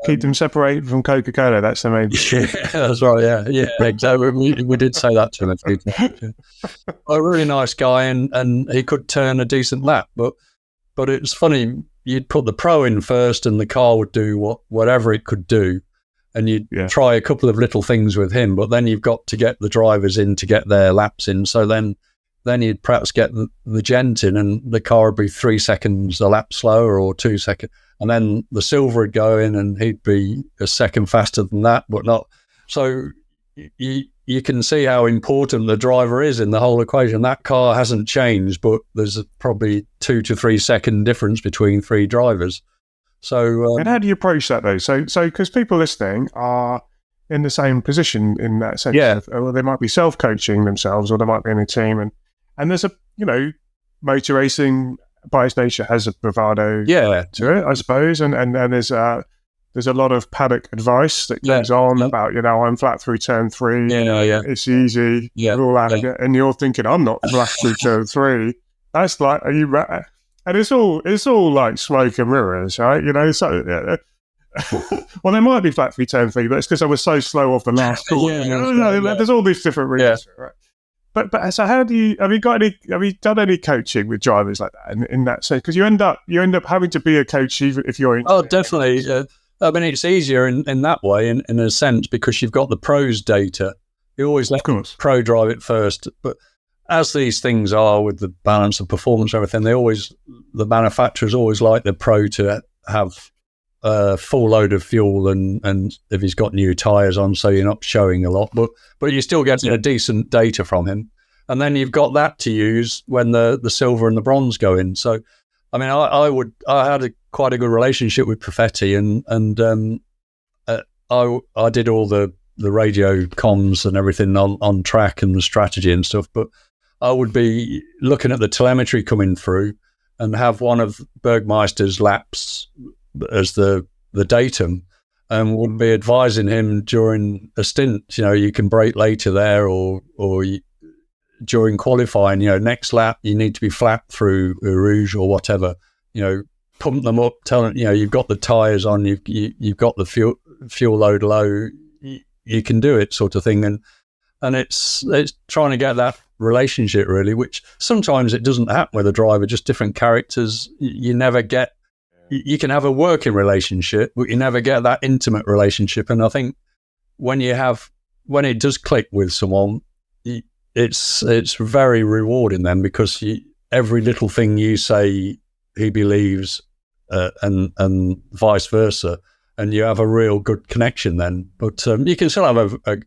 Keep them separated from Coca-Cola. That's the main. Yeah, that's right. Yeah, exactly. We did say that to him a few times. A really nice guy, and he could turn a decent lap. But it's funny. You'd put the pro in first, and the car would do whatever it could do, and you'd try a couple of little things with him. But then you've got to get the drivers in to get their laps in. So then you'd perhaps get the gent in, and the car would be 3 seconds a lap slower or 2 seconds. And then the silver would go in, and he'd be a second faster than that, but not. So you can see how important the driver is in the whole equation. That car hasn't changed, but there's probably 2 to 3 second difference between 3 drivers. So, and how do you approach that though? So because people listening are in the same position in that sense. Yeah. Or they might be self-coaching themselves, or they might be in a team, and there's a motor racing by its nature has a bravado to it, I suppose, and there's a lot of paddock advice that goes on about I'm flat through turn 3, it's easy, all that, and you're thinking I'm not flat through turn 3. That's like, are you? And it's all like smoke and mirrors, right? So well, they might be flat through turn 3, but it's because I was so slow off the last corner. There's all these different reasons, right? But so have you done any coaching with drivers like that in that sense? Because you end up having to be a coach even if you're in. Oh, definitely. I mean, it's easier in that way, in a sense, because you've got the pros data. You always let the pro drive it first. But as these things are with the balance of performance and everything, the manufacturers always like the pro to have a full load of fuel and if he's got new tyres on, so you're not showing a lot, but you're still getting a decent data from him. And then you've got that to use when the silver and the bronze go in. So, I mean, I had quite a good relationship with Perfetti, and I did all the radio comms and everything on track and the strategy and stuff, but I would be looking at the telemetry coming through and have one of Bergmeister's laps as the datum, and would be advising him during a stint. You can brake later there, or during qualifying. Next lap you need to be flat through Rouge or whatever. Pump them up. Tell them you've got the tyres on. You've got the fuel load low. You can do it, sort of thing. And it's trying to get that relationship really, which sometimes it doesn't happen with a driver. Just different characters. You never get. You can have a working relationship, but you never get that intimate relationship. And I think when it does click with someone, it's very rewarding then, because every little thing you say, he believes, and vice versa, and you have a real good connection then. But you can still have a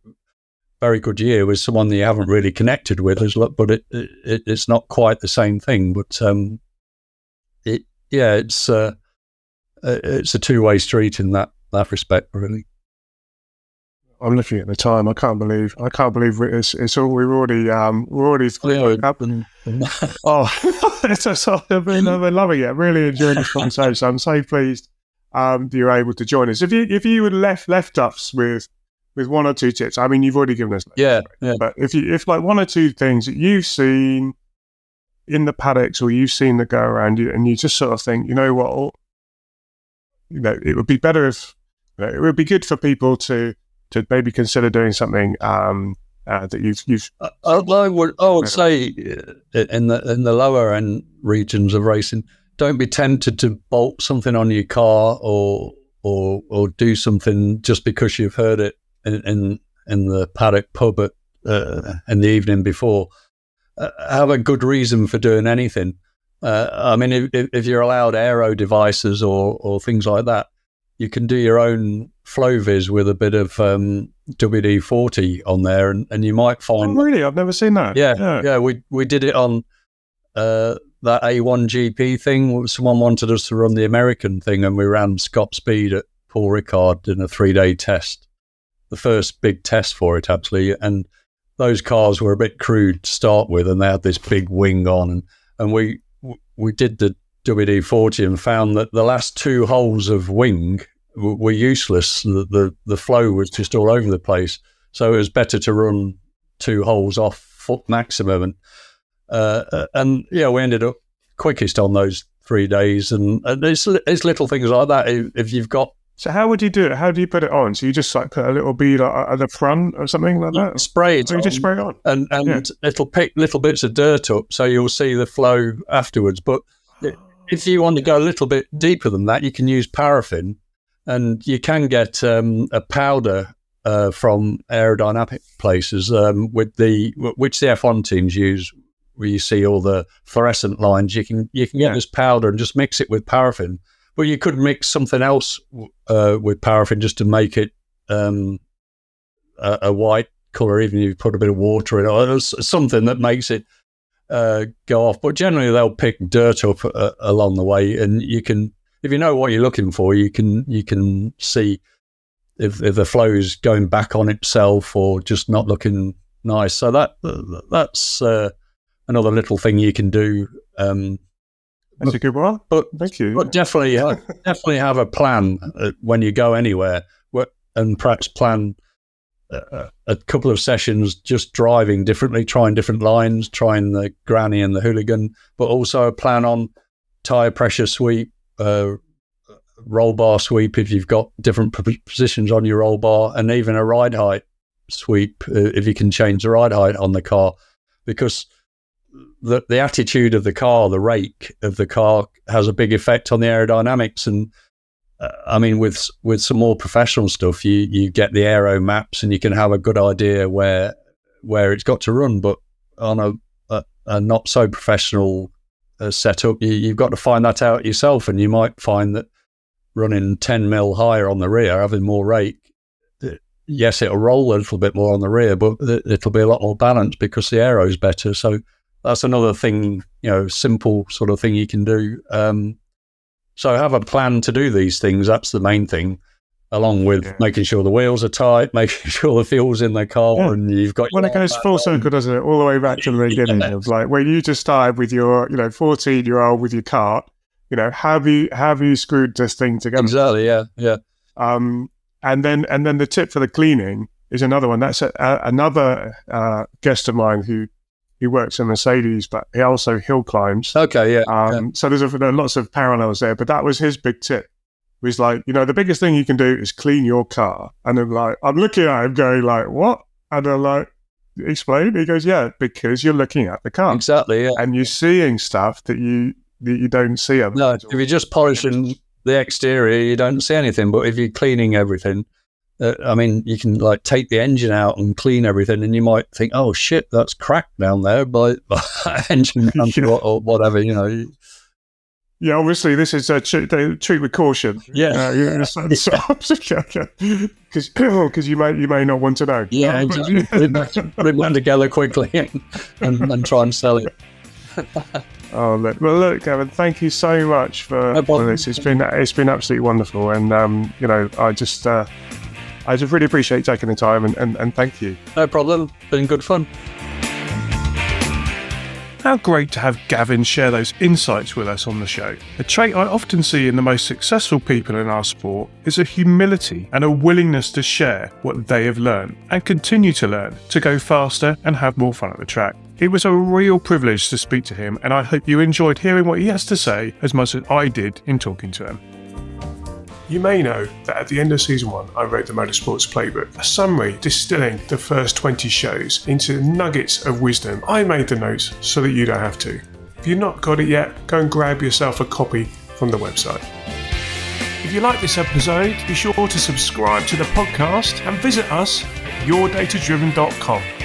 very good year with someone that you haven't really connected with, but it's not quite the same thing. But it's a two-way street in that respect, really. I'm looking at the time. I can't believe it's all we're already up. I've been loving it. Really enjoying this conversation. I'm so pleased you're able to join us. If you would left us with one or two tips, I mean, you've already given us yeah. But if like one or two things that you've seen in the paddocks, or you've seen that go around you, and you just sort of think, you know what, it would be better if it would be good for people to maybe consider doing something that you've. I would say in the lower end regions of racing, don't be tempted to bolt something on your car or do something just because you've heard it in the paddock pub in the evening before. Have a good reason for doing anything. I mean, if you're allowed aero devices or things like that, you can do your own flow viz with a bit of WD-40 on there, and you might find. Oh, really? I've never seen that. Yeah. We did it on that A1 GP thing. Someone wanted us to run the American thing, and we ran Scott Speed at Paul Ricard in a 3-day test, the first big test for it actually, and those cars were a bit crude to start with, and they had this big wing on, and we did the WD-40 and found that the last 2 holes of wing were useless. The flow was just all over the place, so it was better to run 2 holes off foot maximum, and we ended up quickest on those 3 days, and it's little things like that. If you've got. So how would you do it? How do you put it on? So you just like put a little bead at the front or something like that? Spray it. So you just spray it on, and it'll pick little bits of dirt up, so you'll see the flow afterwards. But if you want to go a little bit deeper than that, you can use paraffin, and you can get a powder from aerodynamic places which the F1 teams use, where you see all the fluorescent lines. You can get this powder and just mix it with paraffin. But you could mix something else with paraffin just to make it a white colour, even if you put a bit of water in it, or something that makes it go off. But generally they'll pick dirt up along the way, and you can, if you know what you're looking for, you can see if the flow is going back on itself or just not looking nice. So that's another little thing you can do. That's a good one. But thank you. But definitely have a plan when you go anywhere, and perhaps plan a couple of sessions just driving differently, trying different lines, trying the granny and the hooligan, but also a plan on tyre pressure sweep, roll bar sweep if you've got different positions on your roll bar, and even a ride height sweep if you can change the ride height on the car, because the attitude of the car, the rake of the car, has a big effect on the aerodynamics. And I mean, with some more professional stuff, you get the aero maps and you can have a good idea where it's got to run. But on a not so professional setup, you've got to find that out yourself. And you might find that running 10 mil higher on the rear, having more rake, yes, it'll roll a little bit more on the rear, but it'll be a lot more balanced because the aero is better. So that's another thing, simple sort of thing you can do. So have a plan to do these things. That's the main thing, along with making sure the wheels are tight, making sure the fuel's in the car, and you've got. Well, it goes full circle, doesn't it? All the way back to the beginning of like when you just started with your, 14-year-old with your cart. Have you screwed this thing together? Exactly. Yeah. And then the tip for the cleaning is another one. That's another guest of mine who works in Mercedes, but he also hill climbs. Okay, yeah. So there's lots of parallels there, but that was his big tip. He was like, the biggest thing you can do is clean your car. And I'm looking at him going like, what? And I'm like, explain? He goes, yeah, because you're looking at the car. Exactly, yeah. And you're seeing stuff that you don't see. No, if you're just polishing the exterior, you don't see anything. But if you're cleaning everything, you can take the engine out and clean everything, and you might think, "Oh shit, that's cracked down there by engine or whatever." Yeah, obviously this is treat with caution. Yeah, because you may not want to know. Yeah, put it back together quickly and try and sell it. Oh, look, Gavin, thank you so much for this. It's been absolutely wonderful, and I just really appreciate taking the time and thank you. No problem. Been good fun. How great to have Gavin share those insights with us on the show. A trait I often see in the most successful people in our sport is a humility and a willingness to share what they have learned and continue to learn to go faster and have more fun at the track. It was a real privilege to speak to him, and I hope you enjoyed hearing what he has to say as much as I did in talking to him. You may know that at the end of season 1, I wrote the Motorsports Playbook, a summary distilling the first 20 shows into nuggets of wisdom. I made the notes so that you don't have to. If you've not got it yet, go and grab yourself a copy from the website. If you like this episode, be sure to subscribe to the podcast and visit us at yourdatadriven.com.